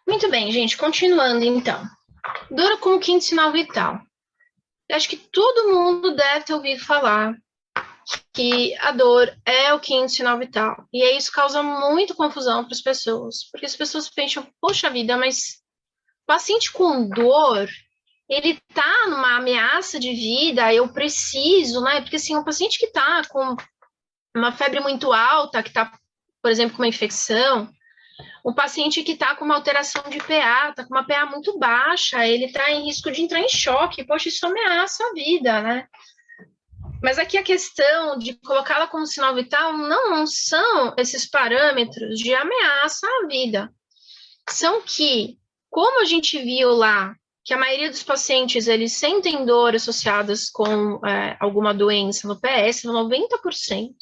Muito bem, gente, continuando então. Dor como quinto sinal vital. Eu acho que todo mundo deve ter ouvido falar que a dor é o quinto sinal vital. E aí isso causa muita confusão para as pessoas, porque as pessoas pensam, poxa vida, mas o paciente com dor, ele tá numa ameaça de vida, eu preciso, né? Porque assim, um paciente que tá com uma febre muito alta, que tá, por exemplo, com uma infecção, um paciente que está com uma alteração de PA, está com uma PA muito baixa, ele está em risco de entrar em choque, poxa, isso ameaça a vida, né? Mas aqui a questão de colocá-la como sinal vital não são esses parâmetros de ameaça à vida. São que, como a gente viu lá, que a maioria dos pacientes, eles sentem dor associadas com alguma doença no PS, 90%.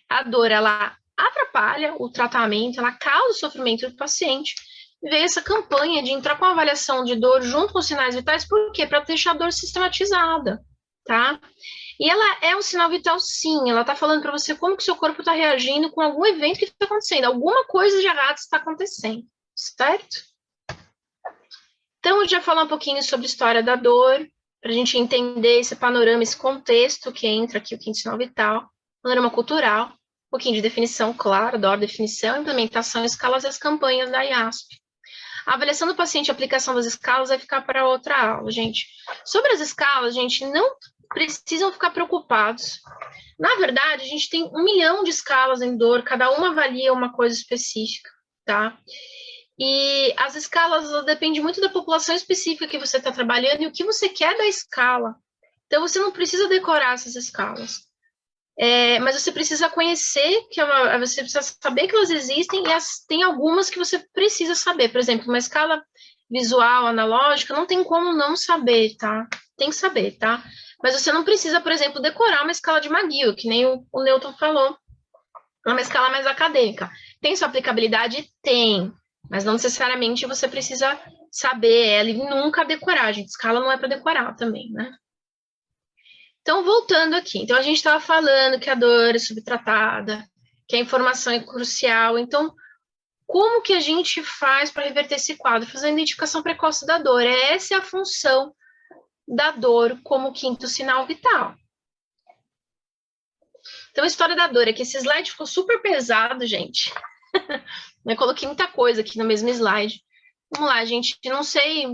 A dor, ela atrapalha o tratamento, ela causa sofrimento do paciente. Veio essa campanha de entrar com a avaliação de dor junto com os sinais vitais, por quê? Para deixar a dor sistematizada, tá? E ela é um sinal vital, sim. Ela está falando para você como que o seu corpo está reagindo com algum evento que está acontecendo. Alguma coisa de errado está acontecendo, certo? Então, eu já falar um pouquinho sobre a história da dor, para a gente entender esse panorama, esse contexto que entra aqui, o quinto sinal vital, panorama cultural, um pouquinho de definição, claro, da definição, implementação, escalas e as campanhas da IASP. A avaliação do paciente e a aplicação das escalas vai ficar para outra aula, gente. Sobre as escalas, gente, não precisam ficar preocupados. Na verdade, a gente tem 1 milhão de escalas em dor, cada uma avalia uma coisa específica, tá? E as escalas dependem muito da população específica que você está trabalhando e o que você quer da escala. Então, você não precisa decorar essas escalas. Mas você precisa conhecer, você precisa saber que elas existem e tem algumas que você precisa saber. Por exemplo, uma escala visual, analógica, não tem como não saber, tá? Tem que saber, tá? Mas você não precisa, por exemplo, decorar uma escala de McGill, que nem o Newton falou. É uma escala mais acadêmica. Tem sua aplicabilidade? Tem. Mas não necessariamente você precisa saber ela e nunca decorar, gente. Escala não é para decorar também, né? Então, voltando aqui. Então, a gente estava falando que a dor é subtratada, que a informação é crucial. Então, como que a gente faz para reverter esse quadro? Fazer a identificação precoce da dor. Essa é a função da dor como quinto sinal vital. Então, a história da dor é que esse slide ficou super pesado, gente. Eu coloquei muita coisa aqui no mesmo slide. Vamos lá, gente. Não sei,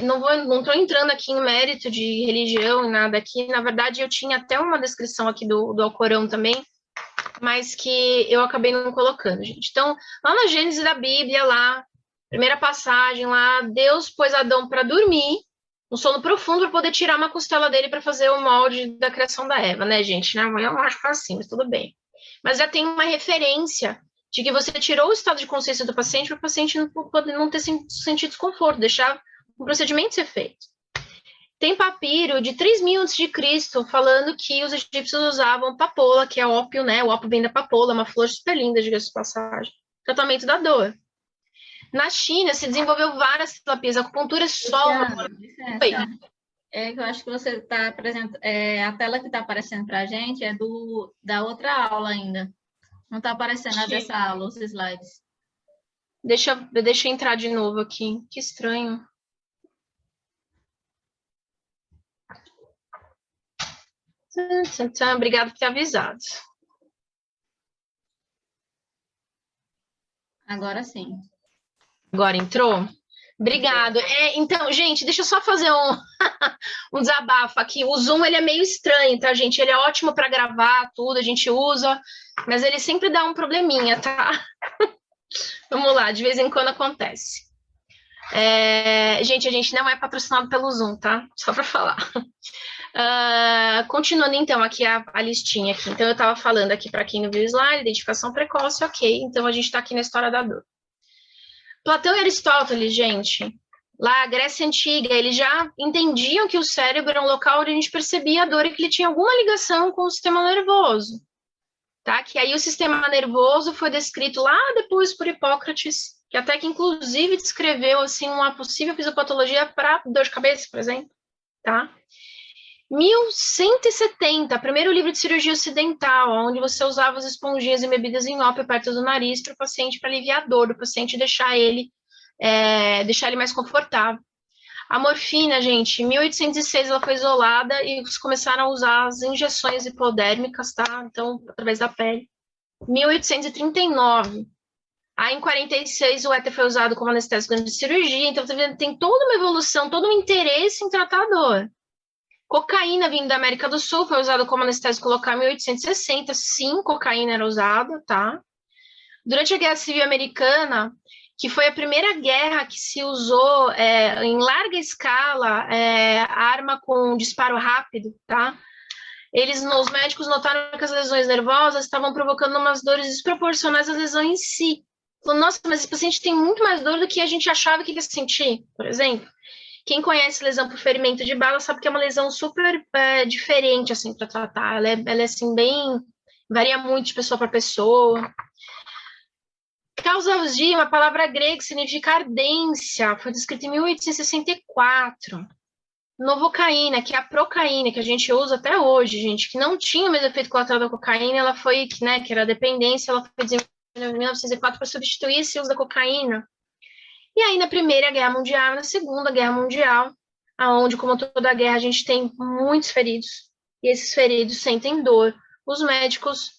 não estou entrando aqui em mérito de religião e nada aqui. Na verdade, eu tinha até uma descrição aqui do Alcorão também, mas que eu acabei não colocando, gente. Então, lá na Gênesis da Bíblia, lá, primeira passagem lá, Deus pôs Adão para dormir, um sono profundo, para poder tirar uma costela dele para fazer o molde da criação da Eva, né, gente? Eu não acho que é assim, mas tudo bem. Mas já tem uma referência de que você tirou o estado de consciência do paciente para o paciente não ter sentido desconforto, deixar o procedimento ser feito. Tem papiro de 3.000 a.C. falando que os egípcios usavam papoula, que é ópio, né? O ópio vem da papoula, uma flor super linda, diga-se de passagem. Tratamento da dor. Na China, se desenvolveu várias terapias. A acupuntura é só uma... Que eu acho que você está apresentando... a tela que está aparecendo para a gente é da outra aula ainda. Não está aparecendo a dessa aula, os slides. Deixa eu entrar de novo aqui. Que estranho. Obrigado por ter avisado. Agora sim. Agora entrou? Obrigado. Então, gente, deixa eu só fazer um desabafo aqui. O Zoom, ele é meio estranho, tá, gente? Ele é ótimo para gravar tudo, a gente usa, mas ele sempre dá um probleminha, tá? Vamos lá, de vez em quando acontece. Gente, a gente não é patrocinado pelo Zoom, tá? Só para falar. Continuando, então, aqui a listinha aqui. Então, eu estava falando aqui, para quem não viu o slide, identificação precoce, ok. Então, a gente está aqui na história da dor. Platão e Aristóteles, gente, lá, a Grécia Antiga, eles já entendiam que o cérebro era um local onde a gente percebia a dor e que ele tinha alguma ligação com o sistema nervoso, tá? Que aí o sistema nervoso foi descrito lá depois por Hipócrates, que até que inclusive descreveu, assim, uma possível fisiopatologia para dor de cabeça, por exemplo, tá? 1170, primeiro livro de cirurgia ocidental, onde você usava as esponjinhas embebidas em ópio perto do nariz para o paciente, para aliviar a dor do paciente e deixar ele deixar ele mais confortável. A morfina, gente, em 1806 ela foi isolada e eles começaram a usar as injeções hipodérmicas, tá? Então, através da pele. 1839. Aí, em 46, o éter foi usado como anestésico de cirurgia. Então, tem toda uma evolução, todo um interesse em tratar a dor. Cocaína vindo da América do Sul foi usada como anestésico local em 1860. Sim, cocaína era usada, tá? Durante a Guerra Civil Americana, que foi a primeira guerra que se usou em larga escala arma com disparo rápido, tá? Os médicos notaram que as lesões nervosas estavam provocando umas dores desproporcionais à lesão em si. Falou, nossa, mas esse paciente tem muito mais dor do que a gente achava que ele ia sentir, por exemplo. Quem conhece lesão por ferimento de bala sabe que é uma lesão super diferente, assim, para tratar. Ela é, assim, bem... varia muito de pessoa para pessoa. Causalgia, uma palavra grega que significa ardência, foi descrita em 1864. Novocaína, que é a procaína, que a gente usa até hoje, gente, que não tinha o mesmo efeito colateral da cocaína, ela foi, né, que era a dependência, ela foi desenvolvida em 1904 para substituir esse uso da cocaína. E aí, na Primeira Guerra Mundial, na Segunda Guerra Mundial, aonde, como toda guerra, a gente tem muitos feridos, e esses feridos sentem dor. Os médicos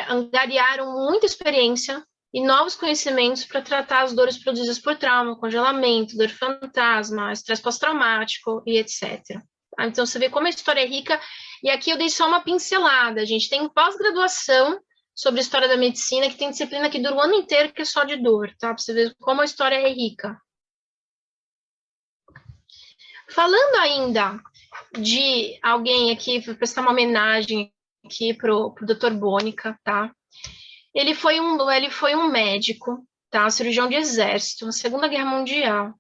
angariaram muita experiência e novos conhecimentos para tratar as dores produzidas por trauma, congelamento, dor fantasma, estresse pós-traumático e etc. Então, você vê como a história é rica, e aqui eu dei só uma pincelada. A gente tem pós-graduação sobre a história da medicina, que tem disciplina que dura o ano inteiro, que é só de dor, tá? Para você ver como a história é rica. Falando ainda de alguém aqui, vou prestar uma homenagem aqui pro Dr. Bônica, tá? Ele foi um médico, tá? Cirurgião de exército, na Segunda Guerra Mundial,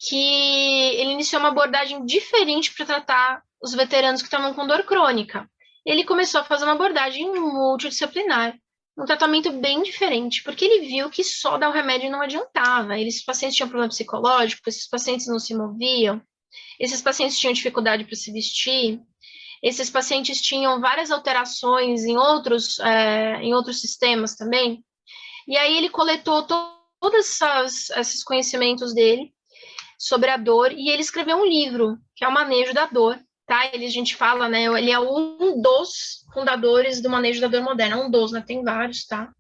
que ele iniciou uma abordagem diferente para tratar os veteranos que estavam com dor crônica. Ele começou a fazer uma abordagem multidisciplinar, um tratamento bem diferente, porque ele viu que só dar o remédio não adiantava. Esses pacientes tinham problema psicológico, esses pacientes não se moviam, esses pacientes tinham dificuldade para se vestir, esses pacientes tinham várias alterações em outros sistemas também. E aí ele coletou todos esses conhecimentos dele sobre a dor e ele escreveu um livro, que é o Manejo da Dor, tá? A gente fala, né? Ele é um dos fundadores do manejo da dor moderna, um dos, né? Tem vários, tá?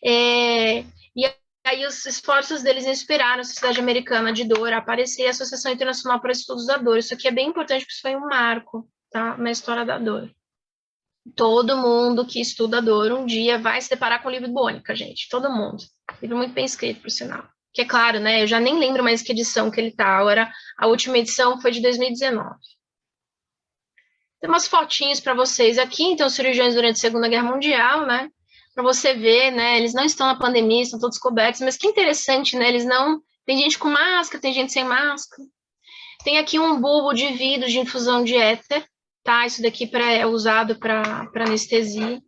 E aí os esforços deles inspiraram a Sociedade Americana de Dor a aparecer, a Associação Internacional para Estudos da Dor. Isso aqui é bem importante, porque isso foi um marco, tá? Na história da dor. Todo mundo que estuda dor um dia vai se deparar com o livro do Bônica, gente. Todo mundo. Livro muito bem escrito, por sinal. Que é claro, né? Eu já nem lembro mais que edição que ele tá. Agora, a última edição foi de 2019. Tem umas fotinhas para vocês aqui. Então, cirurgiões durante a Segunda Guerra Mundial, né? Para você ver, né? Eles não estão na pandemia, estão todos cobertos. Mas que interessante, né? Eles não... Tem gente com máscara, tem gente sem máscara. Tem aqui um bulbo de vidro de infusão de éter, tá? Isso daqui é usado para anestesia.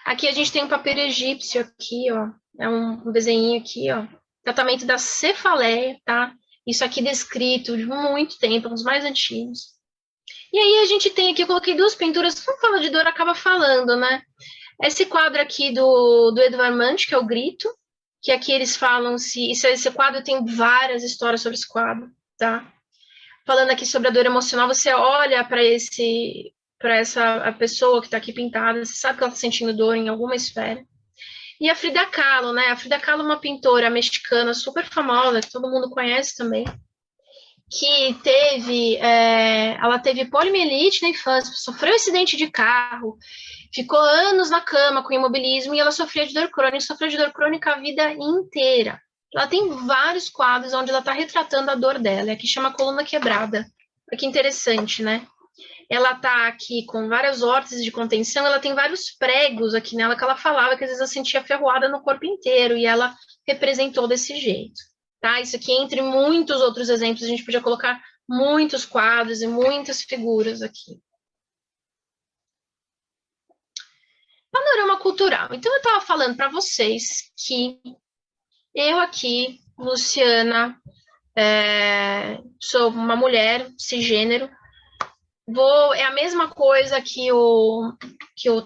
Aqui a gente tem um papel egípcio aqui, ó. É um desenho aqui, ó. Tratamento da cefaleia, tá? Isso aqui descrito de muito tempo, um dos mais antigos. E aí a gente tem aqui, eu coloquei duas pinturas, quando fala de dor, acaba falando, né? Esse quadro aqui do Edvard Munch, que é o Grito, que aqui eles falam se esse quadro tem várias histórias sobre esse quadro, tá? Falando aqui sobre a dor emocional, você olha para a pessoa que está aqui pintada, você sabe que ela está sentindo dor em alguma esfera. E a Frida Kahlo, né? A Frida Kahlo é uma pintora mexicana super famosa, que todo mundo conhece também, que ela teve poliomielite na infância, sofreu acidente de carro, ficou anos na cama com imobilismo e ela sofreu de dor crônica a vida inteira. Ela tem vários quadros onde ela está retratando a dor dela, aqui chama Coluna Quebrada. Olha que interessante, né? Ela está aqui com várias órteses de contenção, ela tem vários pregos aqui nela que ela falava que às vezes ela sentia ferroada no corpo inteiro, e ela representou desse jeito, tá? Isso aqui, entre muitos outros exemplos, a gente podia colocar muitos quadros e muitas figuras aqui. Panorama cultural. Então, eu estava falando para vocês que eu aqui, Luciana, sou uma mulher cisgênero, é a mesma coisa que o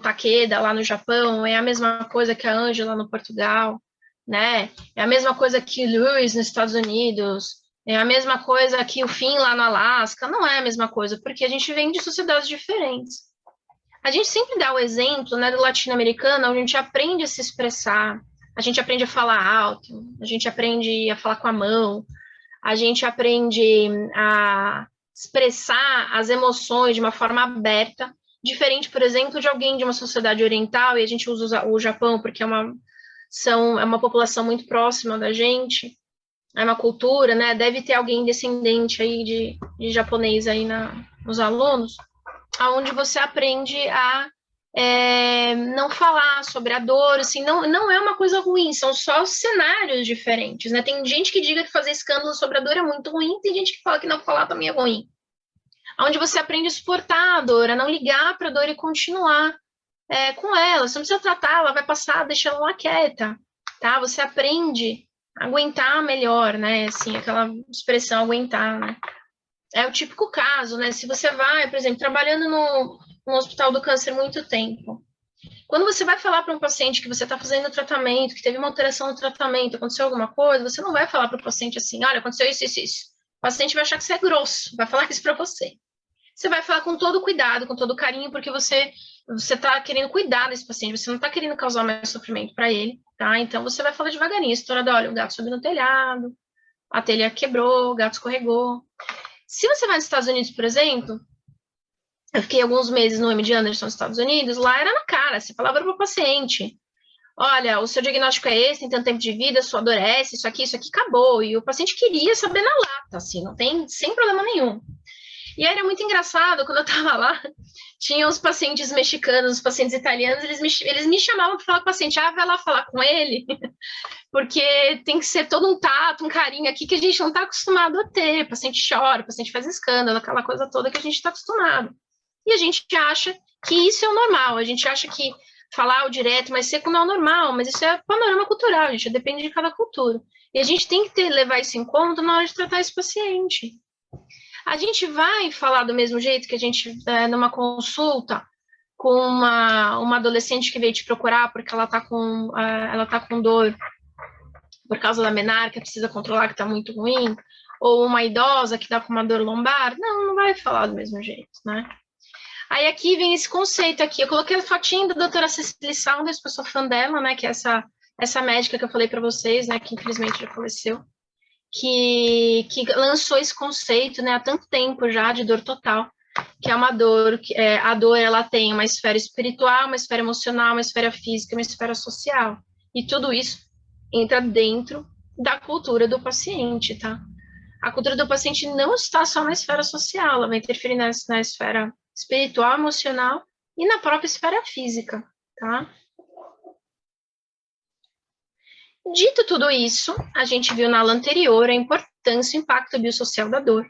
Takeda lá no Japão, é a mesma coisa que a Ângela no Portugal, né? É a mesma coisa que Lewis nos Estados Unidos, é a mesma coisa que o Finn lá no Alasca, não é a mesma coisa, porque a gente vem de sociedades diferentes. A gente sempre dá o exemplo, né, do latino-americano, onde a gente aprende a se expressar, a gente aprende a falar alto, a gente aprende a falar com a mão, a gente aprende a expressar as emoções de uma forma aberta, diferente, por exemplo, de alguém de uma sociedade oriental, e a gente usa o Japão porque é uma população muito próxima da gente, é uma cultura, né? Deve ter alguém descendente aí de japonês aí nos alunos, aonde você aprende a não falar sobre a dor, assim, não é uma coisa ruim, são só cenários diferentes, né? Tem gente que diga que fazer escândalo sobre a dor é muito ruim, tem gente que fala que não falar também é ruim. Onde você aprende a suportar a dor, a não ligar para a dor e continuar com ela. Você não precisa tratar, ela vai passar, deixa ela lá quieta, tá? Você aprende a aguentar melhor, né? Assim, aquela expressão aguentar, né? É o típico caso, né? Se você vai, por exemplo, trabalhando no Hospital do Câncer muito tempo, quando você vai falar para um paciente que você está fazendo tratamento, que teve uma alteração no tratamento, aconteceu alguma coisa, você não vai falar para o paciente assim, olha, aconteceu isso, isso, isso. O paciente vai achar que você é grosso, vai falar isso para você. Você vai falar com todo cuidado, com todo carinho, porque você está querendo cuidar desse paciente, você não está querendo causar mais sofrimento para ele, tá? Então você vai falar devagarinho, história olha, o gato subiu no telhado, a telha quebrou, o gato escorregou. Se você vai nos Estados Unidos, por exemplo, eu fiquei alguns meses no MD Anderson nos Estados Unidos, lá era na cara, você falava para o paciente, olha, o seu diagnóstico é esse, tem tanto tempo de vida, sua dor é essa, isso aqui acabou, e o paciente queria saber na lata, assim, não tem, sem problema nenhum. E aí era muito engraçado, quando eu tava lá, tinha os pacientes mexicanos, os pacientes italianos, eles me chamavam para falar com o paciente, vai lá falar com ele, porque tem que ser todo um tato, um carinho aqui que a gente não está acostumado a ter. O paciente chora, o paciente faz escândalo, aquela coisa toda que a gente está acostumado. E a gente acha que isso é o normal, a gente acha que falar o direto mais seco não é normal, mas isso é panorama cultural, gente, depende de cada cultura. E a gente tem que levar isso em conta na hora de tratar esse paciente. A gente vai falar do mesmo jeito que a gente, numa consulta, com uma adolescente que veio te procurar porque ela tá com dor por causa da menarca, precisa controlar que está muito ruim, ou uma idosa que está com uma dor lombar, não vai falar do mesmo jeito, né? Aí aqui vem esse conceito aqui, eu coloquei a fotinha da doutora Cecily Saunders, que eu sou fã dela, né, que é essa médica que eu falei para vocês, né, que infelizmente já faleceu, que lançou esse conceito, né, há tanto tempo já, de dor total, que é uma dor, a dor ela tem uma esfera espiritual, uma esfera emocional, uma esfera física, uma esfera social, e tudo isso entra dentro da cultura do paciente, tá? A cultura do paciente não está só na esfera social, ela vai interferir na esfera espiritual, emocional e na própria esfera física, tá? Dito tudo isso, a gente viu na aula anterior a importância e o impacto biosocial da dor.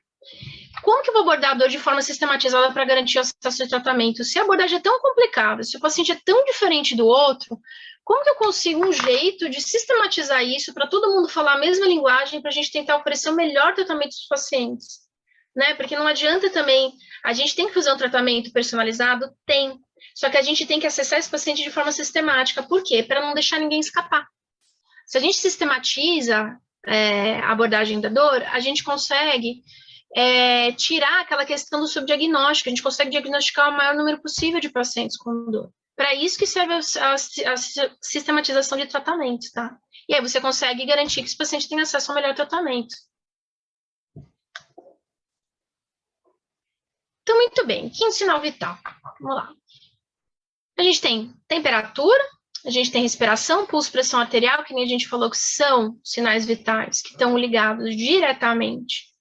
Como que eu vou abordar a dor de forma sistematizada para garantir o acesso de tratamento? Se a abordagem é tão complicada, se o paciente é tão diferente do outro, como que eu consigo um jeito de sistematizar isso para todo mundo falar a mesma linguagem para a gente tentar oferecer o melhor tratamento dos pacientes? Né? Porque não adianta também, a gente tem que fazer um tratamento personalizado? Tem. Só que a gente tem que acessar esse paciente de forma sistemática. Por quê? Para não deixar ninguém escapar. Se a gente sistematiza a abordagem da dor, a gente consegue tirar aquela questão do subdiagnóstico, a gente consegue diagnosticar o maior número possível de pacientes com dor. Para isso que serve a sistematização de tratamento, tá? E aí você consegue garantir que esse paciente tenha acesso ao melhor tratamento. Então, muito bem, quinto sinal vital. Vamos lá. A gente tem temperatura, a gente tem respiração, pulso, pressão arterial, que nem a gente falou que são sinais vitais que estão ligados diretamente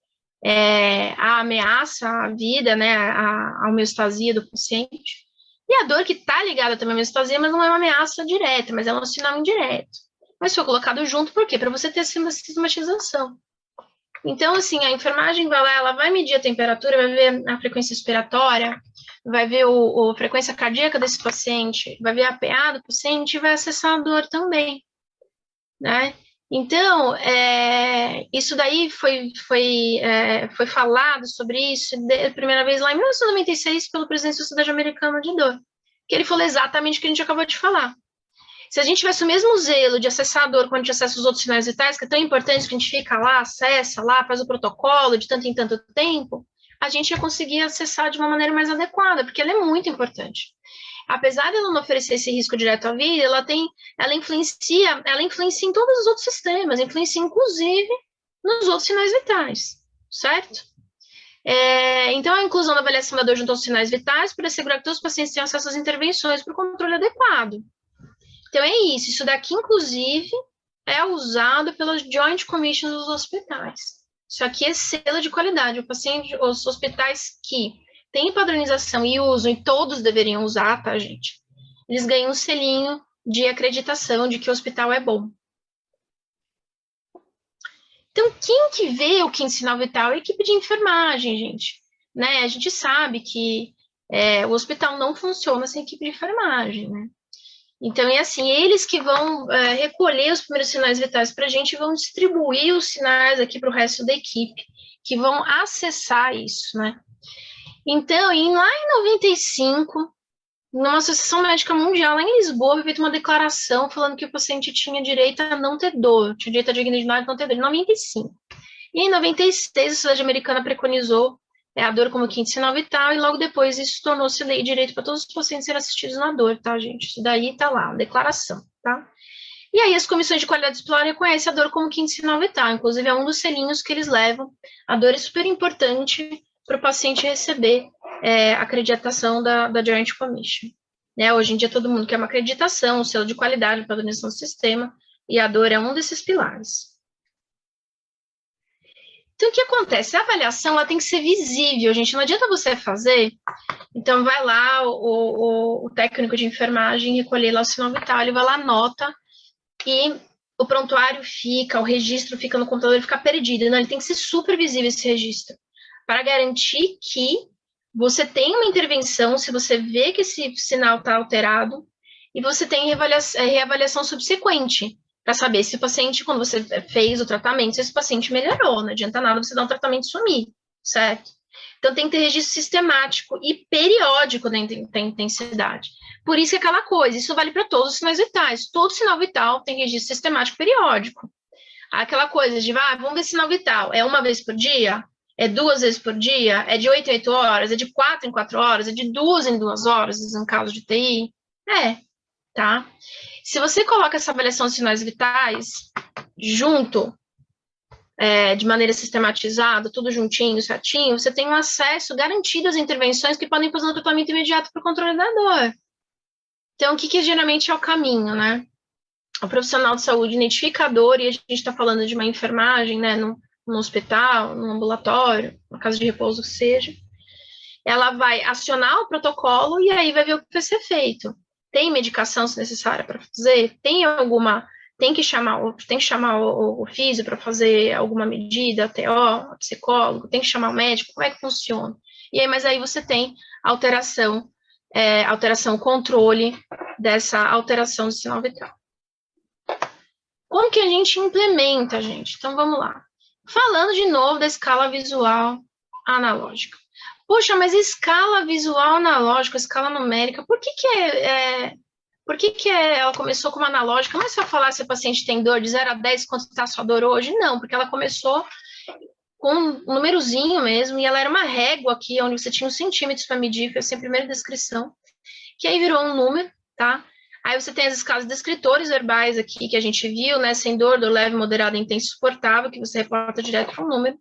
à ameaça, à vida, né, à homeostasia do paciente. E a dor que está ligada também à homeostasia, mas não é uma ameaça direta, mas é um sinal indireto. Mas foi colocado junto, por quê? Para você ter uma sistematização. Então, assim, a enfermagem vai lá, ela vai medir a temperatura, vai ver a frequência respiratória, vai ver a frequência cardíaca desse paciente, vai ver a PA do paciente e vai acessar a dor também, né? Então, isso daí foi falado sobre isso a primeira vez lá em 1996 pelo presidente da Sociedade Americana de Dor, que ele falou exatamente o que a gente acabou de falar. Se a gente tivesse o mesmo zelo de acessar a dor quando a gente acessa os outros sinais vitais, que é tão importante que a gente fica lá, acessa lá, faz o protocolo de tanto em tanto tempo, a gente ia conseguir acessar de uma maneira mais adequada, porque ela é muito importante. Apesar de ela não oferecer esse risco direto à vida, ela influencia em todos os outros sistemas, influencia inclusive nos outros sinais vitais, certo? Então, a inclusão da avaliação da dor junto aos sinais vitais para assegurar que todos os pacientes tenham acesso às intervenções para o controle adequado. Então, é isso daqui, inclusive, é usado pelas Joint Commissions dos hospitais. Isso aqui é selo de qualidade. Os hospitais que têm padronização e usam, e todos deveriam usar, tá, gente? Eles ganham um selinho de acreditação de que o hospital é bom. Então, quem que vê o quinto sinal vital? É a equipe de enfermagem, gente. Né? A gente sabe que o hospital não funciona sem equipe de enfermagem, né? Então, é assim, eles que vão recolher os primeiros sinais vitais para a gente e vão distribuir os sinais aqui para o resto da equipe, que vão acessar isso, né? Então, lá em 95, numa Associação Médica Mundial, lá em Lisboa, foi feita uma declaração falando que o paciente tinha direito a não ter dor, tinha direito à dignidade de não ter dor, em 95. E em 96, a Sociedade Americana preconizou a dor como quinto sinal vital, e logo depois isso tornou-se lei de direito para todos os pacientes serem assistidos na dor, tá, gente? Isso daí tá lá, declaração, tá? E aí as comissões de qualidade hospitalar reconhecem a dor como quinto sinal vital, inclusive é um dos selinhos que eles levam. A dor é super importante para o paciente receber a acreditação da Joint Commission. Né? Hoje em dia todo mundo quer uma acreditação, um selo de qualidade, padronização do sistema, e a dor é um desses pilares. Então, o que acontece? A avaliação ela tem que ser visível, gente. Não adianta você fazer. Então, vai lá o técnico de enfermagem recolher lá o sinal vital, ele vai lá, anota, e o prontuário fica, o registro fica no computador, ele fica perdido. Não, ele tem que ser super visível esse registro, para garantir que você tem uma intervenção, se você vê que esse sinal está alterado, e você tem reavaliação subsequente, para saber se o paciente, quando você fez o tratamento, se esse paciente melhorou. Não adianta nada você dar um tratamento e sumir, certo? Então, tem que ter registro sistemático e periódico da intensidade. Por isso que é aquela coisa, isso vale para todos os sinais vitais. Todo sinal vital tem registro sistemático periódico. Aquela coisa de, vamos ver sinal vital, é uma vez por dia? É 2 vezes por dia? É de 8 em 8 horas? É de 4 em 4 horas? É de 2 em 2 horas, em caso de TI? Tá? Se você coloca essa avaliação de sinais vitais junto, de maneira sistematizada, tudo juntinho, certinho, você tem um acesso garantido às intervenções que podem fazer um tratamento imediato para o controle da dor. Então, o que geralmente é o caminho, né? O profissional de saúde identifica a dor, e a gente está falando de uma enfermagem, né, no hospital, no ambulatório, na casa de repouso que seja, ela vai acionar o protocolo e aí vai ver o que vai ser feito. Tem medicação se necessária para fazer? Tem que chamar o físio para fazer alguma medida, TO, psicólogo, tem que chamar o médico, como é que funciona? E aí, mas aí você tem alteração, controle dessa alteração do sinal vital. Como que a gente implementa, gente? Então, vamos lá. Falando de novo da escala visual analógica. Poxa, mas escala visual analógica, escala numérica, por que ela começou como analógica? Não é só falar se o paciente tem dor de 0 a 10, quanto está a sua dor hoje? Não, porque ela começou com um númerozinho mesmo, e ela era uma régua aqui, onde você tinha uns centímetros para medir, foi assim a primeira descrição, que aí virou um número, tá? Aí você tem as escalas descritores verbais aqui, que a gente viu, né? Sem dor, dor leve, moderada, intensa, suportável, que você reporta direto para um número.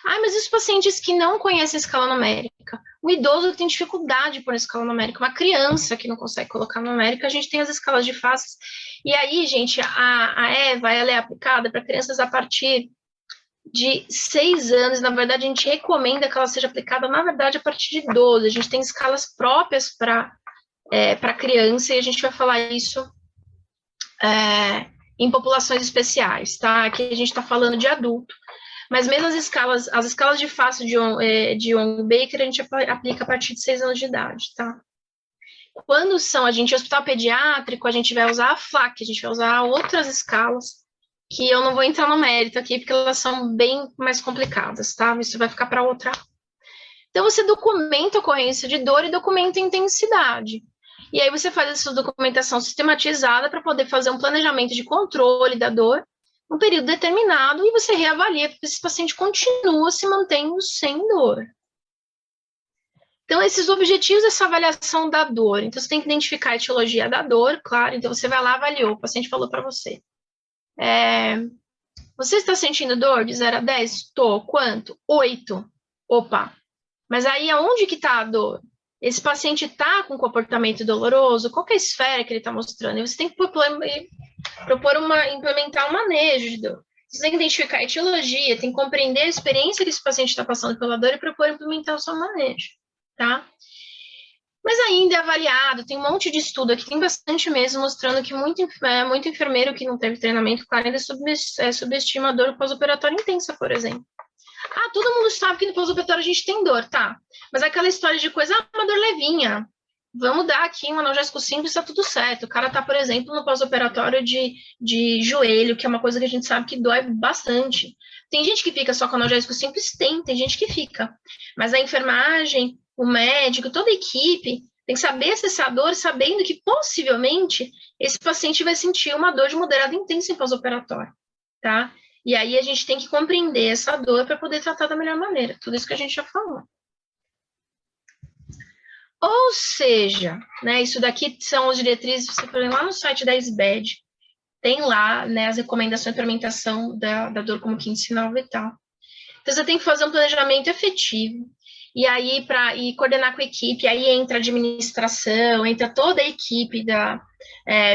Mas e os pacientes que não conhecem a escala numérica? O idoso tem dificuldade por escala numérica, uma criança que não consegue colocar numérica, a gente tem as escalas de faces. E aí, gente, a EVA, ela é aplicada para crianças a partir de 6 anos. Na verdade, a gente recomenda que ela seja aplicada, na verdade, a partir de 12. A gente tem escalas próprias para criança, e a gente vai falar isso em populações especiais, tá? Aqui a gente está falando de adulto. Mas mesmo as escalas de face de Young-Baker, a gente aplica a partir de 6 anos de idade, tá? Quando a gente hospital pediátrico, a gente vai usar a FLAC, a gente vai usar outras escalas, que eu não vou entrar no mérito aqui, porque elas são bem mais complicadas, tá? Isso vai ficar para outra. Então, você documenta a ocorrência de dor e documenta a intensidade. E aí você faz essa documentação sistematizada para poder fazer um planejamento de controle da dor um período determinado e você reavalia porque esse paciente continua se mantendo sem dor. Então, esses objetivos dessa avaliação da dor. Então, você tem que identificar a etiologia da dor, claro. Então, você vai lá, avaliou, o paciente falou para você. Você está sentindo dor de 0 a 10? Estou. Quanto? 8. Opa. Mas aí, aonde que está a dor? Esse paciente está com comportamento doloroso? Qual que é a esfera que ele está mostrando? E você tem que implementar um manejo de dor. Você tem que identificar a etiologia, tem que compreender a experiência que esse paciente está passando pela dor e propor implementar o seu manejo, tá? Mas ainda é avaliado, tem um monte de estudo aqui, tem bastante mesmo, mostrando que muito enfermeiro que não teve treinamento, claro, ainda subestima a dor pós-operatória intensa, por exemplo. Ah, todo mundo sabe que no pós-operatório a gente tem dor, tá? Mas aquela história de coisa, uma dor levinha. Vamos dar aqui um analgésico simples, tá tudo certo. O cara tá, por exemplo, no pós-operatório de joelho, que é uma coisa que a gente sabe que dói bastante. Tem gente que fica só com analgésico simples? Tem gente que fica. Mas a enfermagem, o médico, toda a equipe tem que saber acessar a dor, sabendo que possivelmente esse paciente vai sentir uma dor de moderada intensa em pós-operatório, tá? E aí a gente tem que compreender essa dor para poder tratar da melhor maneira. Tudo isso que a gente já falou. Ou seja, né, isso daqui são as diretrizes, você foi lá no site da SBED, tem lá, né, as recomendações de implementação da dor como quinto sinal vital. Então, você tem que fazer um planejamento efetivo, e aí, e coordenar com a equipe, aí entra a administração, entra toda a equipe da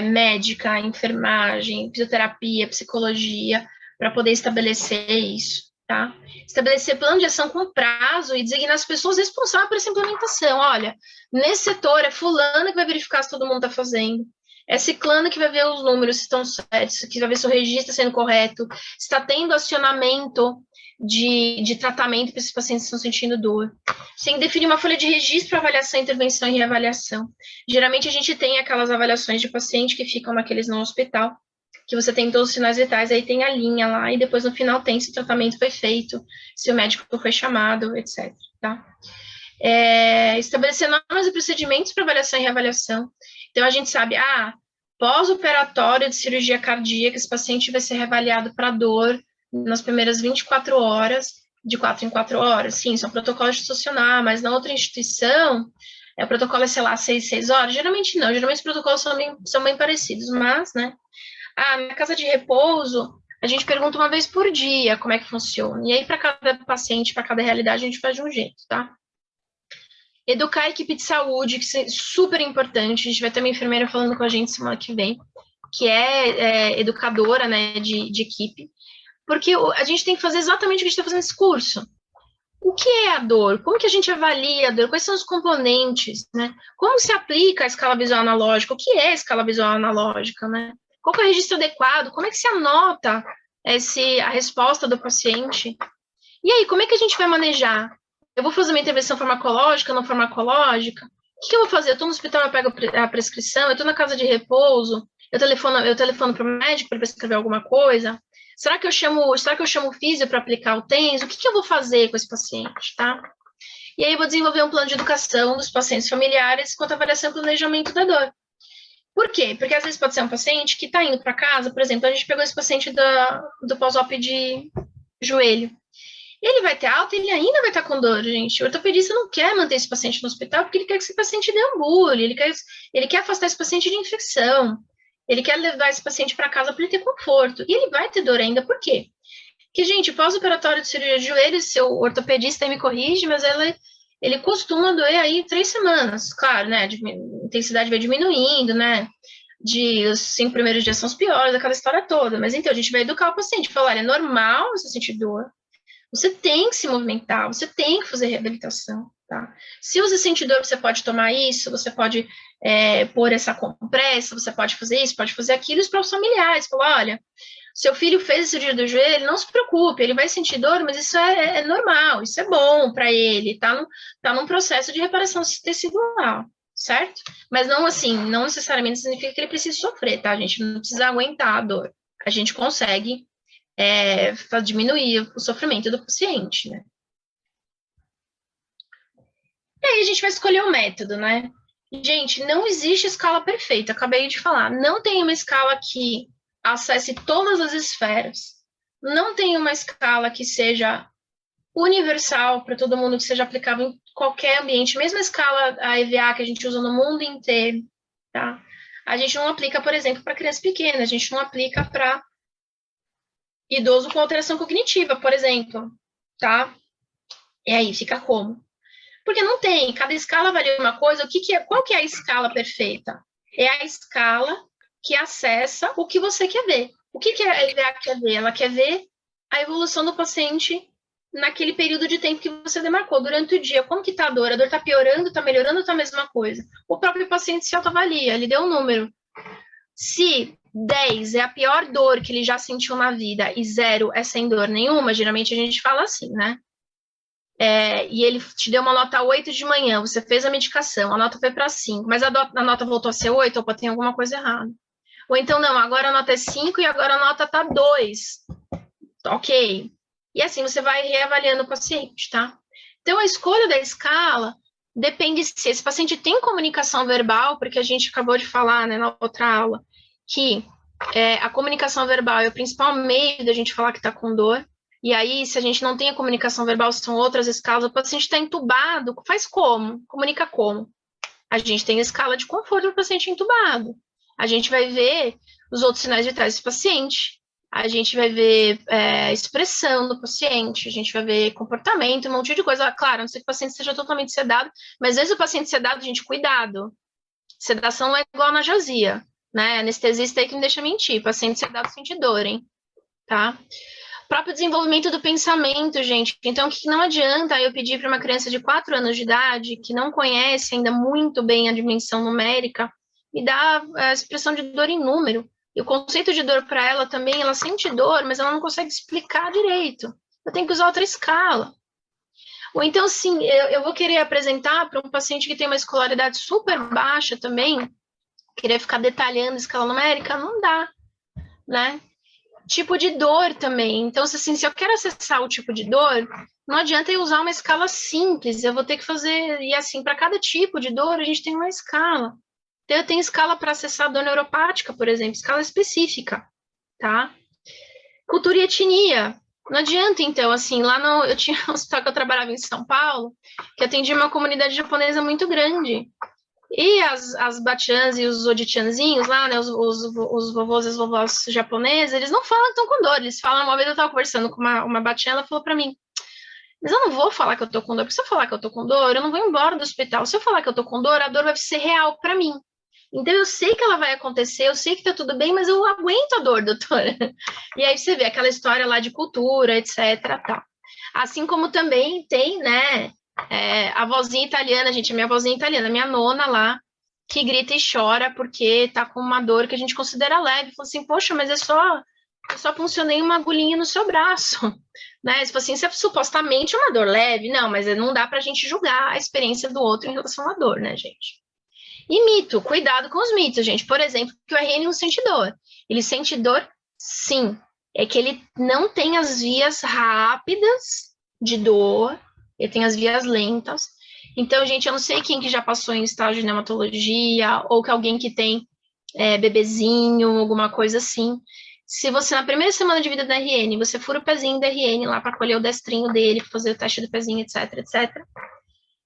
médica, enfermagem, fisioterapia, psicologia, para poder estabelecer isso, tá? Estabelecer plano de ação com prazo e designar as pessoas responsáveis por essa implementação. Olha, nesse setor é fulano que vai verificar se todo mundo está fazendo, é ciclano que vai ver os números se estão certos, que vai ver se o registro está sendo correto, se está tendo acionamento de tratamento para esses pacientes que estão sentindo dor. Você tem que definir uma folha de registro para avaliação, intervenção e reavaliação. Geralmente a gente tem aquelas avaliações de paciente que ficam naqueles no hospital, que você tem todos os sinais vitais, aí tem a linha lá, e depois no final tem se o tratamento foi feito, se o médico foi chamado, etc. Tá? Estabelecer normas e procedimentos para avaliação e reavaliação. Então, a gente sabe, pós-operatório de cirurgia cardíaca, esse paciente vai ser reavaliado para dor nas primeiras 24 horas, de 4 em 4 horas. Sim, isso é um protocolo institucional, mas na outra instituição, o protocolo é, sei lá, 6 horas? Geralmente não, geralmente os protocolos são bem parecidos, mas, né? Na casa de repouso, a gente pergunta uma vez por dia como é que funciona. E aí, para cada paciente, para cada realidade, a gente faz de um jeito, tá? Educar a equipe de saúde, que é super importante. A gente vai ter uma enfermeira falando com a gente semana que vem, que é educadora, né, de equipe. Porque a gente tem que fazer exatamente o que a gente está fazendo nesse curso. O que é a dor? Como que a gente avalia a dor? Quais são os componentes, né? Como se aplica a escala visual analógica? O que é a escala visual analógica, né? Qual que é o registro adequado? Como é que se anota a resposta do paciente? E aí, como é que a gente vai manejar? Eu vou fazer uma intervenção farmacológica, não farmacológica? O que eu vou fazer? Eu estou no hospital, eu pego a prescrição, eu estou na casa de repouso, eu telefono para o médico para prescrever alguma coisa? Será que eu chamo o físio para aplicar o TENS? O que eu vou fazer com esse paciente, tá? E aí eu vou desenvolver um plano de educação dos pacientes familiares quanto à avaliação e planejamento da dor. Por quê? Porque às vezes pode ser um paciente que está indo para casa, por exemplo, a gente pegou esse paciente do pós-op de joelho. Ele vai ter alta, ele ainda vai estar com dor, gente. O ortopedista não quer manter esse paciente no hospital porque ele quer que esse paciente deambule, ele quer afastar esse paciente de infecção, ele quer levar esse paciente para casa para ele ter conforto. E ele vai ter dor ainda, por quê? Porque, gente, pós-operatório de cirurgia de joelho, seu ortopedista me corrige, mas ele costuma doer aí 3 semanas. Claro, né? A intensidade vai diminuindo, né? Os 5 primeiros dias são os piores, aquela história toda. Mas então, a gente vai educar o paciente, falar, é normal você sentir dor, você tem que se movimentar, você tem que fazer reabilitação, tá? Se você sentir dor, você pode tomar isso, você pode pôr essa compressa, você pode fazer isso, pode fazer aquilo, para os familiares, falar, olha, seu filho fez esse cirurgia do joelho, não se preocupe, ele vai sentir dor, mas isso é normal, isso é bom para ele, tá num processo de reparação tecidual, certo? Mas não assim, não necessariamente significa que ele precisa sofrer, tá? A gente não precisa aguentar a dor, a gente consegue para diminuir o sofrimento do paciente, né? E aí a gente vai escolher o método, né? Gente, não existe escala perfeita, acabei de falar. Não tem uma escala que acesse todas as esferas. Não tem uma escala que seja universal para todo mundo, que seja aplicável em qualquer ambiente. Mesmo a escala, a EVA que a gente usa no mundo inteiro, tá? A gente não aplica, por exemplo, para criança pequena, a gente não aplica para idoso com alteração cognitiva, por exemplo, tá? E aí, fica como? Porque não tem, cada escala varia uma coisa. Qual que é a escala perfeita? É a escala que acessa o que você quer ver. O que a EVA quer ver? Ela quer ver a evolução do paciente naquele período de tempo que você demarcou, durante o dia. Como que tá a dor? A dor tá piorando, tá melhorando ou tá a mesma coisa? O próprio paciente se autoavalia, ele deu um número. Se 10 é a pior dor que ele já sentiu na vida e 0 é sem dor nenhuma, geralmente a gente fala assim, né? E ele te deu uma nota 8 de manhã, você fez a medicação, a nota foi para 5, mas a nota voltou a ser 8, opa, tem alguma coisa errada. Ou então, não, agora a nota é 5 e agora a nota tá 2. Ok. E assim você vai reavaliando o paciente, tá? Então, a escolha da escala depende se esse paciente tem comunicação verbal, porque a gente acabou de falar, né, na outra aula, que a comunicação verbal é o principal meio da gente falar que está com dor. E aí, se a gente não tem a comunicação verbal, são outras escalas. O paciente está entubado, faz como? Comunica como? A gente tem a escala de conforto do paciente entubado. A gente vai ver os outros sinais vitais do paciente. A gente vai ver expressão do paciente, a gente vai ver comportamento, um monte de coisa. Claro, a não ser que o paciente seja totalmente sedado, mas às vezes o paciente sedado, gente, cuidado. Sedação não é igual analgesia, né? Anestesista aí que não deixa mentir. Paciente sedado sente dor, hein? Tá? Próprio desenvolvimento do pensamento, gente. Então, o que não adianta eu pedir para uma criança de 4 anos de idade, que não conhece ainda muito bem a dimensão numérica, me dar a expressão de dor em número. E o conceito de dor para ela também, ela sente dor, mas ela não consegue explicar direito. Eu tenho que usar outra escala. Ou então, sim, eu vou querer apresentar para um paciente que tem uma escolaridade super baixa também, querer ficar detalhando a escala numérica, não dá, né? Tipo de dor também. Então, assim, se eu quero acessar o tipo de dor, não adianta eu usar uma escala simples, eu vou ter que fazer, e assim, para cada tipo de dor, a gente tem uma escala. Então, eu tenho escala para acessar dor neuropática, por exemplo, escala específica, tá? Cultura e etnia. Não adianta, então, assim, eu tinha um hospital que eu trabalhava em São Paulo, que atendia uma comunidade japonesa muito grande. E as batians e os oditianzinhos lá, né, os vovôs e as vovós japoneses, eles não falam que estão com dor, eles falam, uma vez eu estava conversando com uma batian, ela falou para mim, mas eu não vou falar que eu tô com dor, porque se eu falar que eu tô com dor, eu não vou embora do hospital, se eu falar que eu tô com dor, a dor vai ser real para mim. Então eu sei que ela vai acontecer, eu sei que tá tudo bem, mas eu aguento a dor, doutora. E aí você vê aquela história lá de cultura, etc, tá. Assim como também tem, né, a vozinha italiana, gente, a minha vozinha italiana, minha nona lá, que grita e chora porque tá com uma dor que a gente considera leve. Falou assim, poxa, mas eu só funcionei uma agulhinha no seu braço, né? Se assim, isso é supostamente uma dor leve, não, mas não dá pra gente julgar a experiência do outro em relação à dor, né, gente? E mito, cuidado com os mitos, gente. Por exemplo, que o RN não sente dor. Ele sente dor, sim. É que ele não tem as vias rápidas de dor, ele tem as vias lentas. Então, gente, eu não sei quem que já passou em estágio de neonatologia, ou que alguém que tem bebezinho, alguma coisa assim. Se você, na primeira semana de vida da RN, você fura o pezinho da RN lá para colher o destrinho dele, fazer o teste do pezinho, etc, etc,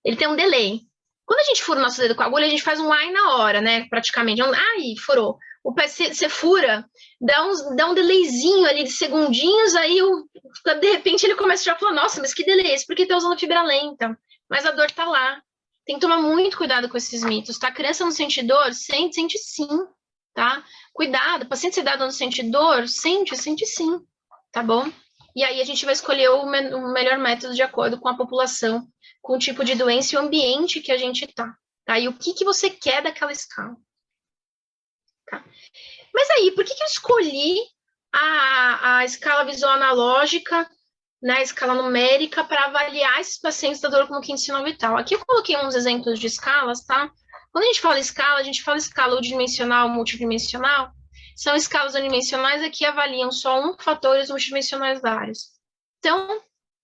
ele tem um delay. Quando a gente fura o nosso dedo com a agulha, a gente faz um ai na hora, né? Praticamente. Ai, furou. O pé, você fura, dá um delayzinho ali de segundinhos, aí de repente ele começa já a falar, nossa, mas que delay é esse? Porque tá usando fibra lenta. Mas a dor tá lá. Tem que tomar muito cuidado com esses mitos, tá? A criança não sente dor? Sente sim, tá? Cuidado, paciente sedado não sente dor? Sente sim, tá bom? E aí a gente vai escolher o melhor método de acordo com a população, com o tipo de doença e o ambiente que a gente tá? E o que você quer daquela escala. Tá? Mas aí, por que eu escolhi a escala visual analógica, né, a escala numérica, para avaliar esses pacientes da dor como quintil vital? Aqui eu coloquei uns exemplos de escalas, tá? Quando a gente fala escala unidimensional, multidimensional, são escalas unidimensionais que avaliam só um fator e os multidimensionais vários. Então,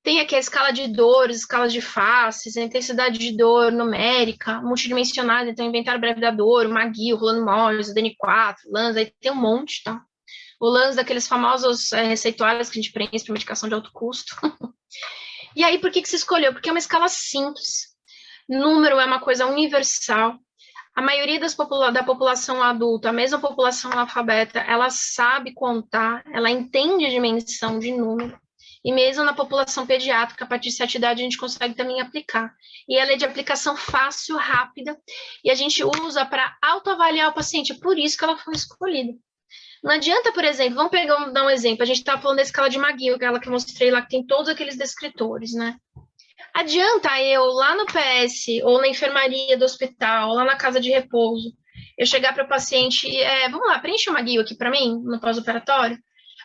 Tem aqui a escala de dores, escala de faces, a intensidade de dor numérica, multidimensionais, então inventário breve da dor, o McGill, o Roland Morris, o DN4, o LANS, aí tem um monte, tá? O LANS daqueles famosos receituários que a gente preenche para medicação de alto custo. E aí, por que se escolheu? Porque é uma escala simples. Número é uma coisa universal. A maioria da população adulta, a mesma população analfabeta, ela sabe contar, ela entende a dimensão de número. E mesmo na população pediátrica, a partir de certa idade, a gente consegue também aplicar. E ela é de aplicação fácil, rápida, e a gente usa para autoavaliar o paciente. É por isso que ela foi escolhida. Não adianta, por exemplo, vamos dar um exemplo. A gente estava falando da escala de McGill, aquela que eu mostrei lá, que tem todos aqueles descritores, né? Adianta eu, lá no PS, ou na enfermaria do hospital, ou lá na casa de repouso, eu chegar para o paciente, vamos lá, preenche o McGill aqui para mim, no pós-operatório.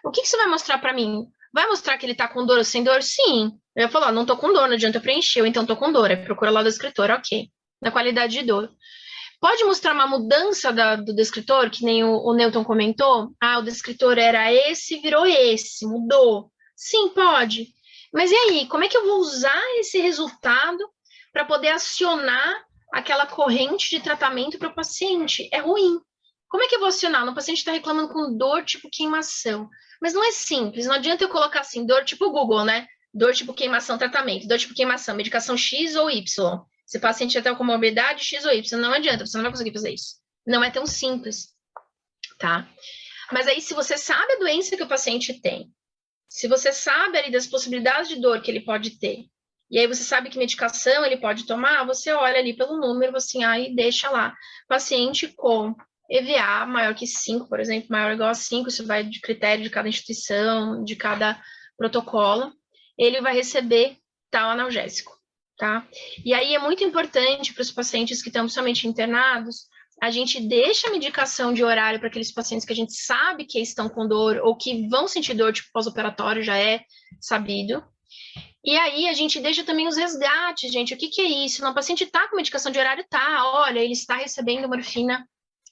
O que você vai mostrar para mim? Vai mostrar que ele está com dor ou sem dor? Sim. Eu falo, não estou com dor, não adianta eu preencher, ou então estou com dor. Aí procura lá do escritor, ok. Na qualidade de dor. Pode mostrar uma mudança do descritor, que nem o Newton comentou? O descritor era esse, virou esse, mudou. Sim, pode. Mas e aí, como é que eu vou usar esse resultado para poder acionar aquela corrente de tratamento para o paciente? É ruim. Como é que eu vou acionar? O paciente está reclamando com dor tipo queimação. Mas não é simples, não adianta eu colocar assim, dor tipo Google, né? Dor tipo queimação, tratamento. Dor tipo queimação, medicação X ou Y. Se o paciente tem comorbidade X ou Y, não adianta, você não vai conseguir fazer isso. Não é tão simples, tá? Mas aí, se você sabe a doença que o paciente tem, se você sabe ali das possibilidades de dor que ele pode ter, e aí você sabe que medicação ele pode tomar, você olha ali pelo número, assim, e deixa lá. Paciente com EVA maior que 5, por exemplo, maior ou igual a 5, isso vai de critério de cada instituição, de cada protocolo, ele vai receber tal analgésico, tá? E aí é muito importante para os pacientes que estão somente internados, a gente deixa a medicação de horário para aqueles pacientes que a gente sabe que estão com dor ou que vão sentir dor, tipo pós-operatório, já é sabido. E aí a gente deixa também os resgates, gente. O que é isso? Não, o paciente está com medicação de horário, tá, olha, ele está recebendo morfina